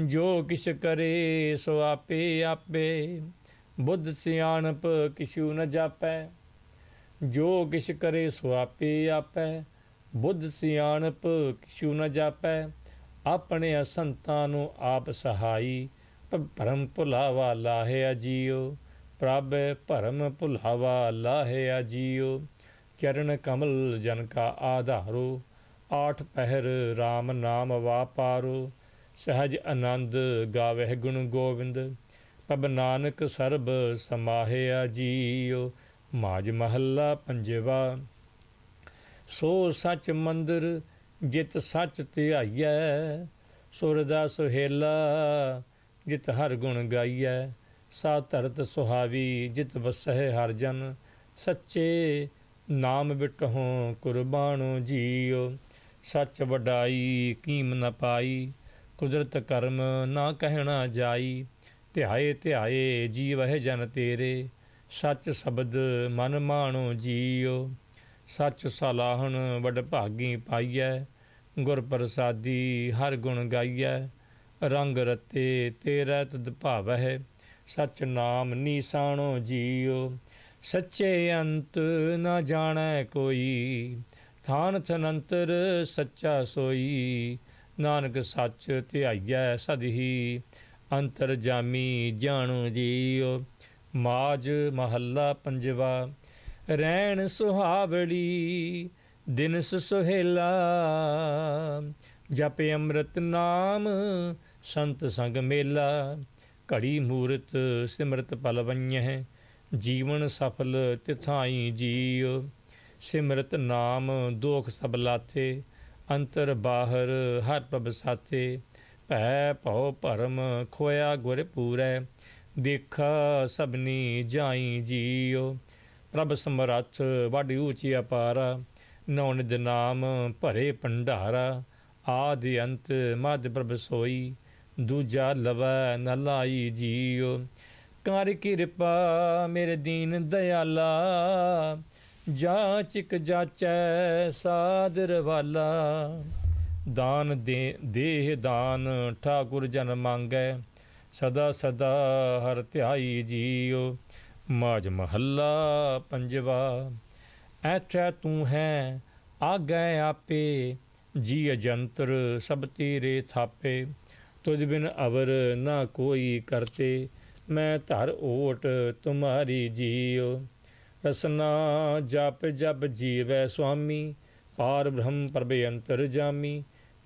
जो किछ करे सो आपे आपे, बुद्ध सियाणप किछु न जापै। जो किछ करे सो आपे आपै, बुद्ध सियाणप किछु न जापै। अपने असंतां नूं आप सहाई, भरम भुलावा लाहिया जियो। प्रभ भरम भुलावा लाहिया जियो। चरण कमल जन का आधारो, आठ पहर राम नाम वापारो। सहज आनंद गावह गुण गोविंद, प्रभ नानक सरब समाहिया जियो। माज महला पंजवा। सो सच मंदिर जित सच ध्याईਐ, सुरदा सुहेला जित हर गुण गाईਐ। सा धरत सुहावी जित वसै हर जन, सच्चे नाम बिटहों कुर्बानो जियो। सच वडाई कीम न पाई, कुदरत कर्म ना कहना जाई। ध्याए ध्याए जीवह जन तेरे, सच शब्द मन माणो जियो। सच सलाहन वड भागी पाईਐ, गुर प्रसादी हर गुण गाईਐ। रंग रते तेरा तुद भावह, सच नाम नीसाणो जियो। सच्चे अंत न जानै कोई, थान थनंतर सच्चा सोई। नानक सच ध्याईਐ सद ही, अंतर जामी जाणो जियो। माज महला पंजवा। रैन सुहावड़ी दिनस सुहेला, जप अमृत नाम संत संग मेला। घड़ी मूरत सिमरत पल वंयह, जीवन सफल तिथाई जियो। सिमरत नाम दोख सब लाथे, अंतर बाहर हर प्रभ साथे। भै भौ भरम खोया गुर पूरै, देखा सबनी जाई जियो। प्रभ समरथ वड ऊची अपारा, नौ निध नाम भरे भंडारा। आदि अंत मध प्रभ सोई, दूजा लवै न लाई जियो। कर किरपा मेरे दीन दयाला, जाचिक जाचै सादर वाला। दान देह दान ठाकुर जन मांगै, सदा सदा हर ध्याई जियो। माज महला पंजवा। ऐठै तू है आगै आपे, जी जंतर सब तेरे थापे। तुझ बिन अवर ना कोई करते, मैं धर ओट तुम्हारी जियो। रसना जप जप जीवै स्वामी, पार ब्रह्म प्रभ अंतरजामी।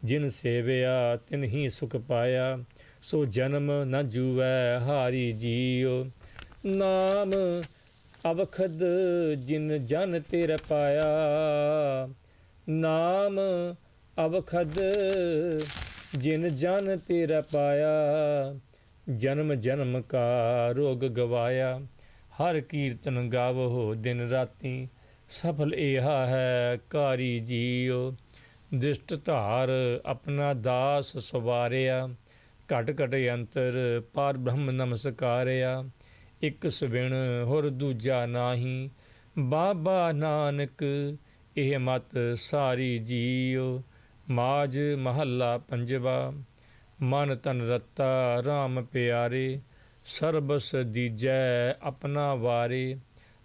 जिन सेवया तिन ही सुख पाया, सो जन्म न जुवै हारी जियो। नाम अवखद जिन जन तेरा पाया, नाम अवखद जिन जन तेरा पाया। जन्म जन्म का रोग गवाया, हर कीर्तन गावो दिन राती। सफल एहा है कारी जियो। दृष्ट धार अपना दास सवारिया, घट घट अंतर पार ब्रह्म नमस्कारिया। एक सविण होर दूजा नाही, बाबा नानक एह मत सारी जियो। माज महला पंजवा, मन तन रता राम प्यारे। सरबस दीजै अपना वारे,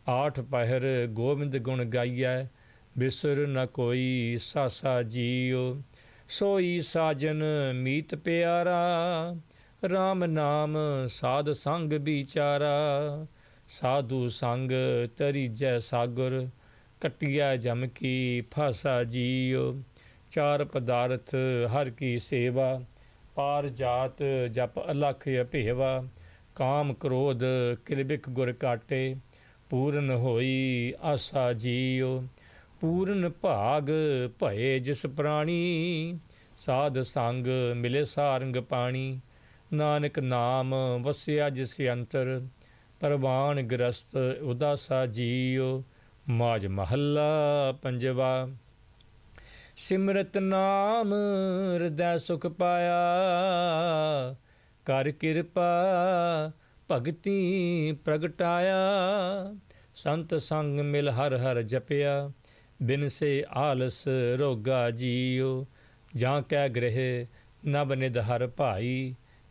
आठ पहर गोविंद गुण गाइयै। बिसर न कोई सासा जियो। सोई साजन मीत प्यारा, राम नाम साध संग बिचारा। साधु संग तरीजै सागर, कटिया जम की फासा जियो। चार पदार्थ हर की सेवा, पार जात जप अलख अभेवा। काम क्रोध किलबिख गुर काटे, पूਰਨ होई आसा जियो। पूਰਨ भाग भये जिस प्राणी, साध संग मिले सारंग पाणी। नानक नाम वसिया जिस अंतर, परवान ग्रस्त उदासा जियो। माज महला पंजवा। सिमरत नाम हृदय सुख पाया, कर कृपा भगति प्रगटाया। संत संग मिल हर हर जपया, बिन से आलस रोगा जियो। जां कै गृह नब निध हर भाई,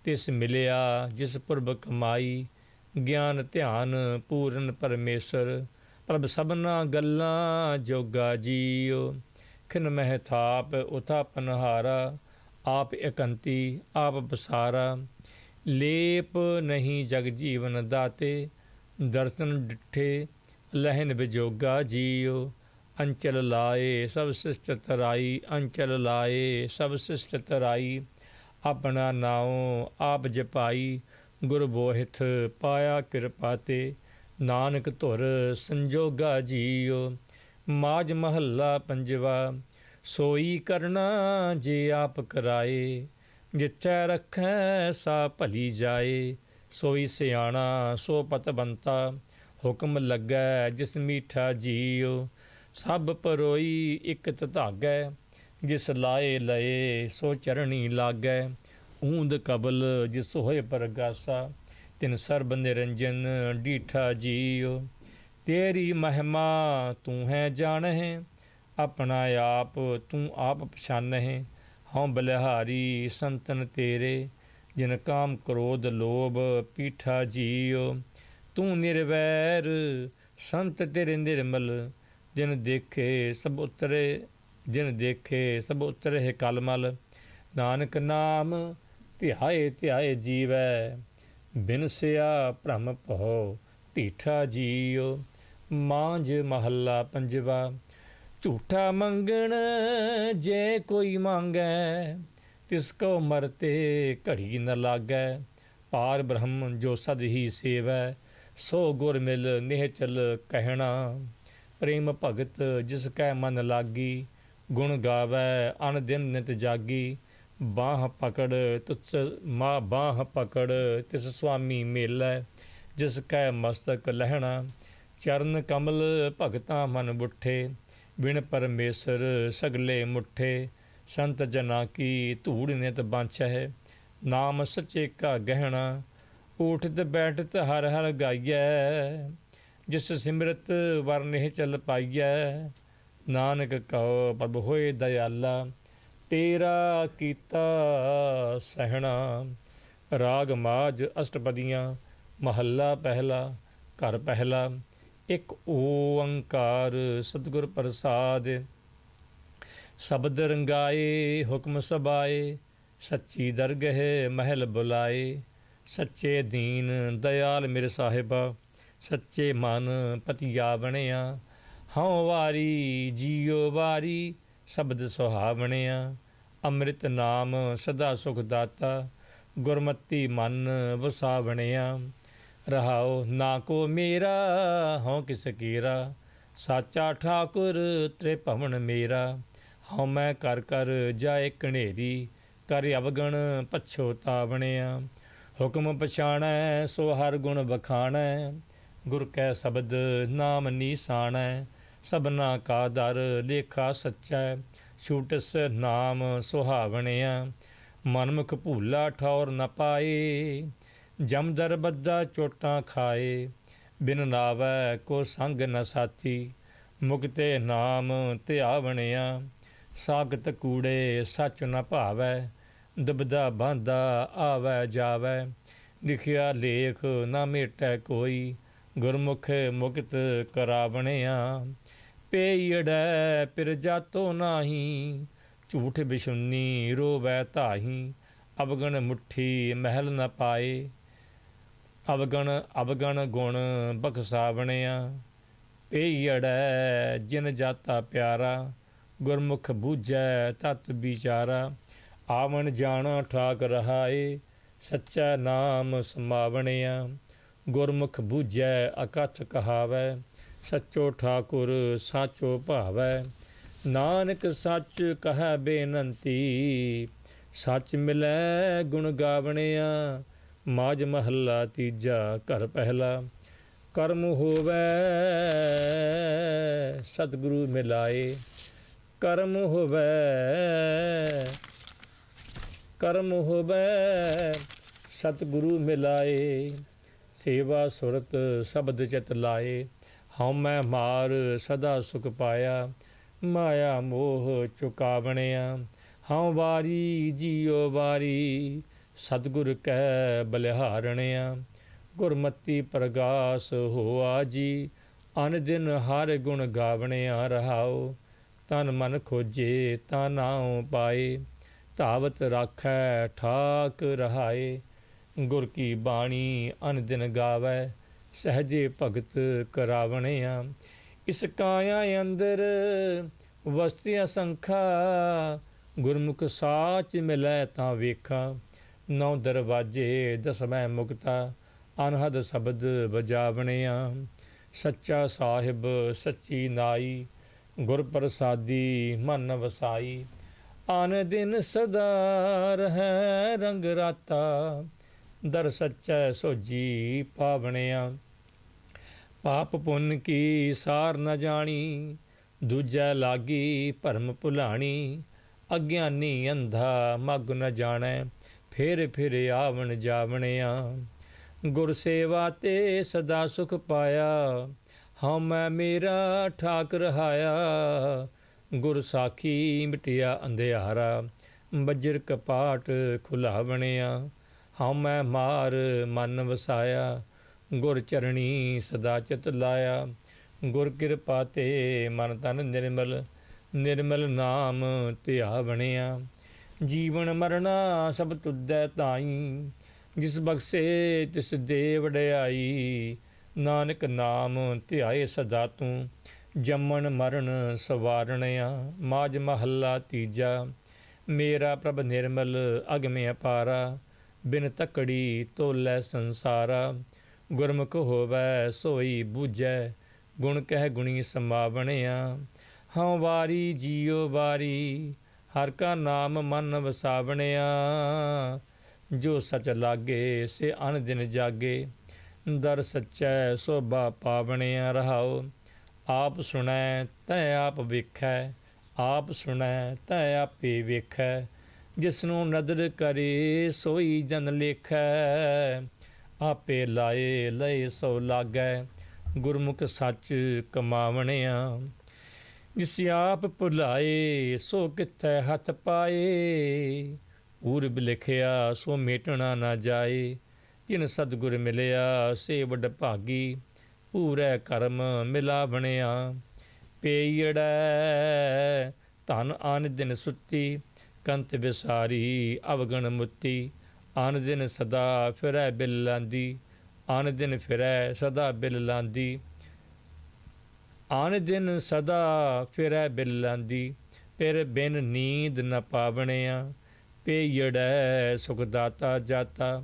तिस मिलिया जिस पुरब कमाई। ज्ञान ध्यान पूਰਨ परमेश्वर, प्रभ सबना गल्लां जोगा जियो। खिन मह थाप उथापन हारा, आप एकंती आप बसारा। लेप नहीं जग जीवन दाते, दर्शन डिठे लहन बिजोगा जियो। अंचल लाए सब शिष्ट तराई, अंचल लाए सब शिष्ट तराई। अपना नाओ आप जपाई, गुर बोहिथ पाया कृपा ते। नानक धुर संजोगा जियो। माज महला पंजवा। सोई करना जे आप कराए, जिथै रखै सा भली जाए। सोई सियाणा सो पतवंता, हुक्म लगै जिस मीठा जियो। सब परोई इक धागै, जिस लाए लए सो चरणी लागै। ऊंद कबल जिस होए परगासा, तिन सर्ब निरंजन डीठा जियो। तेरी महिमा तू है जान है, अपना आप तू आप पछान है। हाँ बलिहारी संतन तेरे, जिन काम क्रोध लोभ पीठा जियो। तू निर्वैर संत तेरे निर्मल, जिन देखे सब उतरे, जिन देखे सब उतरे है कलमल। नानक नाम ध्याए ध्याए जीवै, बिन सिया भ्रम भौ ਢੀਠਾ जियो। मांझ महला पंजवा। झूठा मंगण जे कोई मांगै, तिसको मरते घड़ी न लागै। पार ब्रह्म जो सद ही सेवै, सो गुर मिल निहचल कहना। प्रेम भगत जिस कै मन लागी, गुण गावै अन दिन नित जागी। बाह पकड़ तुस बाह पकड़ तिस स्वामी मेलै, जिस कै मस्तक लहਣਾ। चरण कमल भगतां मन बुठे, बिन परमेश्वर सगले मुठे। संत जना की धूड़ नित बांछै, नाम सच्चे का गहना। उठत बैठत हर हर गाइयै, जिस सिमरत वर निह चल पाइयै। नानक कहो प्रभ होए दयाला, तेरा कीता सहना। राग माज अष्टपदियाँ। महला पहला। घर पहला। एक ओंकार सतगुर प्रसाद। शब्द रंगाए हुक्म सबाए, सच्ची दरगह महल बुलाए। ਸੱਚੇ ਦੀਨ ਦਇਆਲ ਮੇਰੇ ਸਾਹਿਬਾ, ਸੱਚੇ ਮਨ ਪਤੀਆ ਬਣਿਆ। ਹਉ ਵਾਰੀ ਜੀਓ ਵਾਰੀ, ਸ਼ਬਦ ਸੁਹਾਵਣਿਆ। ਅੰਮ੍ਰਿਤ ਨਾਮ ਸਦਾ ਸੁਖ ਦਾਤਾ, ਗੁਰਮਤੀ ਮਨ ਵਸਾਵਣਿਆ। ਰਹਾਉ ਨਾ ਕੋ ਮੇਰਾ ਹਉ ਕਿਸ ਕੀਰਾ, ਸਾਚਾ ਠਾਕੁਰ ਤ੍ਰਿਭਵਨ ਮੇਰਾ। ਹਉ ਮੈਂ ਕਰ ਕਰ ਜਾਏ ਕਣੇਰੀ, ਕਰ ਅਵਗਣ ਪਛੋਤਾਵਣਿਆ। ਹੁਕਮ ਪਛਾਣੈ ਸੋ ਹਰ ਗੁਣ ਬਖਾਣੈ, ਗੁਰ ਕੈ ਸ਼ਬਦ ਨਾਮ ਨੀਸਾਣੈ। ਸਭਨਾ ਕਾ ਦਰ ਲੇਖਾ ਸੱਚੈ, ਛੂਟਸ ਨਾਮ ਸੁਹਾਵਣਿਆ। ਮਨਮੁਖ ਭੂਲਾ ਠੌਰ ਨ ਪਾਏ, ਜਮਦਰ ਬੱਦਾ ਚੋਟਾਂ ਖਾਏ। ਬਿਨ ਨਾਵੈ ਕੋ ਸੰਗ ਨ ਸਾਥੀ, ਮੁਕਤੇ ਨਾਮ ਧਿਆਵਣਿਆ। ਸਾਖਤ ਕੂੜੇ ਸੱਚ ਨ ਭਾਵੈ, ਦੁਬਦਾ ਬਾਂਧਾ ਆਵੈ ਜਾਵੈ। ਲਿਖਿਆ ਲੇਖ ਨਾ ਮੇਟੈ ਕੋਈ, ਗੁਰਮੁਖ ਮੁਕਤ ਕਰਾਵਣਿਆ। ਪੇਈੜੈ ਪਿਰ ਜਾਤੋ ਨਾਹੀ, ਝੂਠ ਬਿਸ਼ੁੰਨੀ ਰੋਵੈ ਤਾਹੀ। ਅਵਗਣ ਮੁੱਠੀ ਮਹਿਲ ਨ ਪਾਏ, ਅਵਗਣ ਗੁਣ ਬਖਸਾਵਣਿਆ। ਪੇਈੜੈ ਜਿਨ ਜਾਤਾ ਪਿਆਰਾ, ਗੁਰਮੁਖ ਬੂਝੈ ਤਤ ਵਿਚਾਰਾ। ਆਵਣ ਜਾਣਾ ਠਾਕ ਰਹਾਏ, ਸੱਚਾ ਨਾਮ ਸਮਾਵਣਿਆ। ਗੁਰਮੁਖ ਬੂਝੈ ਅਕਥ ਕਹਾਵੈ, ਸੱਚੋ ਠਾਕੁਰ ਸਾਚੋ ਭਾਵੈ। ਨਾਨਕ ਸੱਚ ਕਹੈ ਬੇਨੰਤੀ, ਸੱਚ ਮਿਲੈ ਗੁਣ ਗਾਵਣਿਆ। ਮਾਝ ਮਹੱਲਾ ਤੀਜਾ ਘਰ ਪਹਿਲਾ। ਕਰਮ ਹੋਵੈ ਸਤਿਗੁਰੂ ਮਿਲਾਏ, ਕਰਮ ਹੋਵੈ ਸਤਿਗੁਰੂ ਮਿਲਾਏ। ਸੇਵਾ ਸੁਰਤ ਸ਼ਬਦ ਚਿਤ ਲਾਏ, ਹਉ ਮੈਂ ਮਾਰ ਸਦਾ ਸੁਖ ਪਾਇਆ। ਮਾਇਆ ਮੋਹ ਚੁਕਾਵਣਿਆ। ਹਉ ਵਾਰੀ ਜੀਓ ਵਾਰੀ, ਸਤਿਗੁਰ ਕੈ ਬਲਿਹਾਰਣਿਆ। ਗੁਰਮਤੀ ਪ੍ਰਗਾਸ ਹੋਆ ਜੀ, ਅਨ ਦਿਨ ਹਰ ਗੁਣ ਗਾਵਣਿਆ। ਰਹਾਉ ਤਨ ਮਨ ਖੋਜੇ ਤਾ ਨਾਉ ਪਾਏ, ਧਾਵਤ ਰਾਖੈ ਠਾਕ ਰਹਾਏ। ਗੁਰ ਕੀ ਬਾਣੀ ਅਨ ਦਿਨ ਗਾਵੈ, ਸਹਜੇ ਭਗਤ ਕਰਾਵਣਿਆ। ਇਸ ਕਾਇਆ ਅੰਦਰ ਵਸਤਿ ਅਸੰਖਾ, ਗੁਰਮੁਖ ਸਾਚ ਮਿਲੈ ਤਾਂ ਵੇਖਾ। ਨੌ ਦਰਵਾਜੇ ਦਸਵੈਂ ਮੁਕਤਾ, ਅਨਹਦ ਸ਼ਬਦ ਵਜਾਵਣਿਆ। ਸੱਚਾ ਸਾਹਿਬ ਸੱਚੀ ਨਾਈ, ਗੁਰ ਪ੍ਰਸਾਦੀ ਮਨ ਵਸਾਈ। ਆਨ ਦਿਨ ਸਦਾ ਰਹੈ ਰੰਗ ਰਾਤਾ, ਦਰ ਸੱਚੈ ਸੋਜੀ ਪਾਵਣਿਆ। ਪਾਪ ਪੁੰਨ ਕੀ ਸਾਰ ਨ ਜਾਣੀ, ਦੂਜੈ ਲਾਗੀ ਭਰਮ ਭੁਲਾਣੀ। ਅਗਿਆਨੀ ਅੰਧਾ ਮਗ ਨ ਜਾਣੈ, ਫਿਰ ਫਿਰ ਆਵਣ ਜਾਵਣਿਆ। ਗੁਰ ਸੇਵਾ ਤੇ ਸਦਾ ਸੁਖ ਪਾਇਆ, ਹਉ ਮੈਂ ਮੇਰਾ ਠਾਕ ਰਹਾਇਆ। ਗੁਰ ਸਾਖੀ ਮਿਟਿਆ ਅੰਧਿਆਰਾ, ਬੱਜਰ ਕਪਾਟ ਖੁਲਾਵਣਿਆ। ਹਉ ਮੈਂ ਮਾਰ ਮਨ ਵਸਾਇਆ, ਗੁਰ ਚਰਣੀ ਸਦਾ ਚਿਤ ਲਾਇਆ। ਗੁਰ ਕਿਰਪਾ ਤੇ ਮਨ ਤਨ ਨਿਰਮਲ, ਨਿਰਮਲ ਨਾਮ ਧਿਆਵਣਿਆ। ਜੀਵਨ ਮਰਨਾ ਸਭ ਤੁਧੈ ਤਾਈ, ਜਿਸ ਬਖਸ਼ੇ ਤਿਸ ਦੇ ਵਡਿਆਈ। ਨਾਨਕ ਨਾਮ ਧਿਆਏ ਸਦਾ ਤੂੰ, ਜੰਮਣ ਮਰਨ ਸਵਾਰਣਿਆ। ਮਾਝ ਮਹੱਲਾ ਤੀਜਾ। ਮੇਰਾ ਪ੍ਰਭ ਨਿਰਮਲ ਅਗਮਿ ਅਪਾਰਾ, ਬਿਨ ਤਕੜੀ ਤੋਲੈ ਸੰਸਾਰਾ। ਗੁਰਮੁਖ ਹੋਵੈ ਸੋਈ ਬੂਝੈ, ਗੁਣ ਕਹਿ ਗੁਣੀ ਸਮਾਵਣਿਆ। ਹਉ ਵਾਰੀ ਜੀਓ ਵਾਰੀ, ਹਰ ਕਾ ਨਾਮ ਮਨ ਵਸਾਵਣਿਆ। ਜੋ ਸਚ ਲਾਗੇ ਸੇ ਅਨ ਦਿਨ ਜਾਗੇ, ਦਰ ਸੱਚੈ ਸੋਭਾ ਪਾਵਣਿਆ। ਰਹਾਉ ਆਪ ਸੁਣੈ ਤੈ ਆਪ ਵੇਖੈ, ਆਪ ਸੁਣੈ ਤੈ ਆਪੇ ਵੇਖੈ। ਜਿਸਨੂੰ ਨਦਰ ਕਰੇ ਸੋਈ ਜਨ ਲੇਖੈ, ਆਪੇ ਲਾਏ ਲਏ ਸੋ ਲਾਗੈ। ਗੁਰਮੁਖ ਸੱਚ ਕਮਾਵਣਿਆ। ਜਿਸ ਆਪ ਭੁਲਾਏ ਸੋ ਕਿੱਥੈ ਹੱਥ ਪਾਏ, ਪੂਰਬ ਲਿਖਿਆ ਸੋ ਮੇਟਣਾ ਨਾ ਜਾਏ। ਜਿਨ ਸਤਿਗੁਰ ਮਿਲਿਆ ਸੇ ਵਡ ਭਾਗੀ, ਪੂਰੈ ਕਰਮ ਮਿਲਾਵਣਿਆ। ਪੇਈੜੈ ਧਨ ਆਨ ਦਿਨ ਸੁੱਤੀ, ਕੰਤ ਵਿਸਾਰੀ ਅਵਗਣ ਮੁੱਤੀ। ਆਨ ਦਿਨ ਸਦਾ ਫਿਰੈ ਬਿਲ ਲਾਂਦੀ, ਆਨ ਦਿਨ ਫਿਰੈ ਸਦਾ ਬਿਲ ਲਾਂਦੀ, ਆਨ ਦਿਨ ਸਦਾ ਫਿਰੈ ਬਿਲ ਲਾਂਦੀ, ਫਿਰ ਬਿਨ ਨੀਂਦ ਨ ਪਾਵਣਿਆ, ਪੇਯੜੈ ਸੁਖ ਦਾਤਾ ਜਾਤਾ,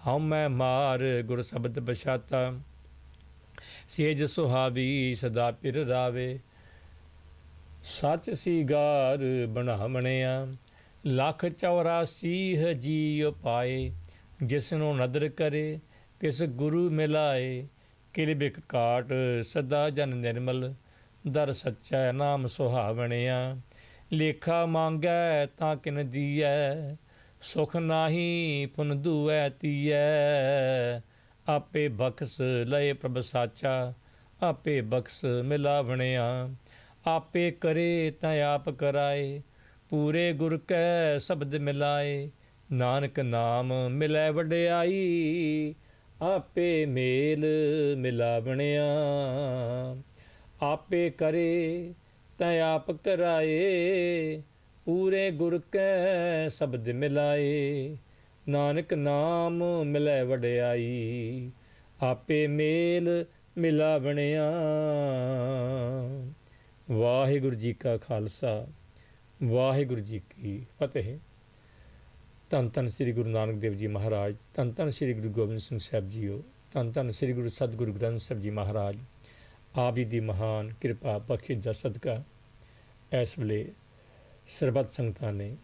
ਹਉ ਮੈਂ ਮਾਰ ਗੁਰ ਸ਼ਬਦ ਬਛਾਤਾ, ਸੇਜ ਸੁਹਾਵੀ ਸਦਾ ਪਿਰ ਰਾਵੇ, ਸੱਚ ਸੀਗਾਰ ਬਣਾਵਣਿਆ, ਲੱਖ 84 ਜੀ ਪਾਏ, ਜਿਸਨੂੰ ਨਦਰ ਕਰੇ ਤਿਸ ਗੁਰੂ ਮਿਲਾਏ, ਕਿਲ ਬਿਕ ਕਾਟ ਸਦਾ ਜਨ ਨਿਰਮਲ, ਦਰ ਸੱਚੈ ਨਾਮ ਸੁਹਾਵਣਿਆ, ਲੇਖਾ ਮੰਗੈ ਤਾਂ ਕਿਨ ਦੀਐ, ਸੁਖ ਨਾਹੀ ਪੁਨ ਦੂਐ ਤੀਐ, ਆਪੇ ਬਖਸ਼ ਲਏ ਪ੍ਰਭ ਸਾਚਾ, ਆਪੇ ਬਖਸ਼ ਮਿਲਾਵਣਿਆ, ਆਪੇ ਕਰੇ ਤਾਂ ਆਪ ਕਰਾਏ, ਪੂਰੇ ਗੁਰ ਕੈ ਸ਼ਬਦ ਮਿਲਾਏ, ਨਾਨਕ ਨਾਮ ਮਿਲੈ ਵਡਿਆਈ, ਆਪੇ ਮੇਲ ਮਿਲਾਵਣਿਆ, ਆਪੇ ਕਰੇ ਤਾਂ ਆਪ ਕਰਾਏ, ਪੂਰੇ ਗੁਰ ਕੈ ਸ਼ਬਦ ਮਿਲਾਏ, ਨਾਨਕ ਨਾਮ ਮਿਲੈ ਵਡਿਆਈ, ਆਪੇ ਮੇਲ ਮਿਲਾਵਣਿਆ। ਵਾਹਿਗੁਰੂ ਜੀ ਕਾ ਖਾਲਸਾ, ਵਾਹਿਗੁਰੂ ਜੀ ਕੀ ਫਤਿਹ। ਧੰਨ ਧੰਨ ਸ੍ਰੀ ਗੁਰੂ ਨਾਨਕ ਦੇਵ ਜੀ ਮਹਾਰਾਜ, ਧੰਨ ਧੰਨ ਸ੍ਰੀ ਗੁਰੂ ਗੋਬਿੰਦ ਸਿੰਘ ਸਾਹਿਬ ਜੀਓ, ਧੰਨ ਧੰਨ ਸ੍ਰੀ ਗੁਰੂ ਸਤਿਗੁਰੂ ਗ੍ਰੰਥ ਸਾਹਿਬ ਜੀ ਮਹਾਰਾਜ, ਆਪ ਜੀ ਦੀ ਮਹਾਨ ਕਿਰਪਾ ਬਖਸ਼ਿਸ਼ ਦਾ ਸਦਕਾ ਇਸ ਵੇਲੇ ਸਰਬੱਤ ਸੰਗਤਾਂ ਨੇ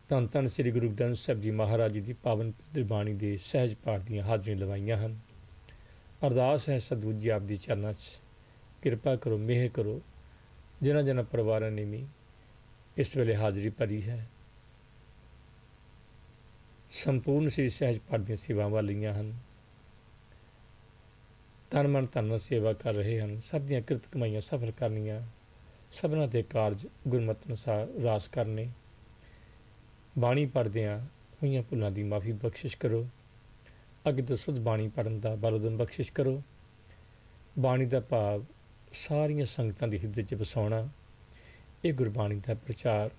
ਧੰਨ ਧੰਨ ਸ੍ਰੀ ਗੁਰੂ ਗ੍ਰੰਥ ਸਾਹਿਬ ਜੀ ਮਹਾਰਾਜ ਜੀ ਦੀ ਪਾਵਨ ਬਾਣੀ ਦੇ ਸਹਿਜ ਪਾਠ ਦੀਆਂ ਹਾਜ਼ਰੀਆਂ ਲਵਾਈਆਂ ਹਨ। ਅਰਦਾਸ ਹੈ ਸਤਿਗੁਰੂ ਜੀ ਆਪ ਦੀ ਚਰਨਾਂ 'ਚ ਕਿਰਪਾ ਕਰੋ, ਮਿਹਰ ਕਰੋ, ਜਿਨ੍ਹਾਂ ਜਿਨ੍ਹਾਂ ਪਰਿਵਾਰਾਂ ਨੇ ਵੀ ਇਸ ਵੇਲੇ ਹਾਜ਼ਰੀ ਭਰੀ ਹੈ, ਸੰਪੂਰਨ ਸ੍ਰੀ ਸਹਿਜ ਪਾਠ ਦੀਆਂ ਸੇਵਾਵਾਂ ਲਈਆਂ ਹਨ, ਤਨ ਮਨ ਧਨ ਨਾਲ ਸੇਵਾ ਕਰ ਰਹੇ ਹਨ, ਸਭ ਦੀਆਂ ਕਿਰਤ ਕਮਾਈਆਂ ਸਫਲ ਕਰਨੀਆਂ, ਸਭਨਾਂ ਦੇ ਕਾਰਜ ਗੁਰਮਤਿ ਅਨੁਸਾਰ ਰਾਸ ਕਰਨੇ। ਬਾਣੀ ਪੜ੍ਹਦਿਆਂ ਹੋਈਆਂ ਭੁੱਲਾਂ ਦੀ ਮਾਫੀ ਬਖਸ਼ਿਸ਼ ਕਰੋ, ਅੱਗੇ ਤੋਂ ਸੁਧ ਬਾਣੀ ਪੜ੍ਹਨ ਦਾ ਬਲ ਉਦਮ ਬਖਸ਼ਿਸ਼ ਕਰੋ। ਬਾਣੀ ਦਾ ਭਾਵ ਸਾਰੀਆਂ ਸੰਗਤਾਂ ਦੇ ਹਿਰਦੇ 'ਚ ਵਸਾਉਣਾ, ਇਹ ਗੁਰਬਾਣੀ ਦਾ ਪ੍ਰਚਾਰ।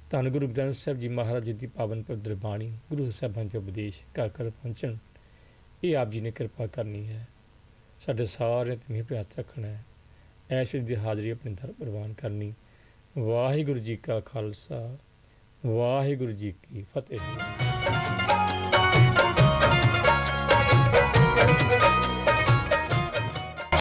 ਧੰਨ ਗੁਰੂ ਗ੍ਰੰਥ ਸਾਹਿਬ ਜੀ ਮਹਾਰਾਜ ਜੀ ਦੀ ਪਾਵਨ ਪਵਿੱਤਰ ਬਾਣੀ ਗੁਰੂ ਸਾਹਿਬਾਨ ਦੇ ਉਪਦੇਸ਼ ਘਰ ਘਰ ਪਹੁੰਚਣ, ਇਹ ਆਪ ਜੀ ਨੇ ਕਿਰਪਾ ਕਰਨੀ ਹੈ। ਸਾਡੇ ਸਾਰਿਆਂ ਤੇ ਮਿਹਰ ਹੱਥ ਰੱਖਣਾ ਹੈ, ਐਸ਼ ਦੀ ਹਾਜ਼ਰੀ ਆਪਣੇ ਦਰ ਪ੍ਰਵਾਨ ਕਰਨੀ। ਵਾਹਿਗੁਰੂ ਜੀ ਕਾ ਖਾਲਸਾ, ਵਾਹਿਗੁਰੂ ਜੀ ਕੀ ਫਤਿਹ।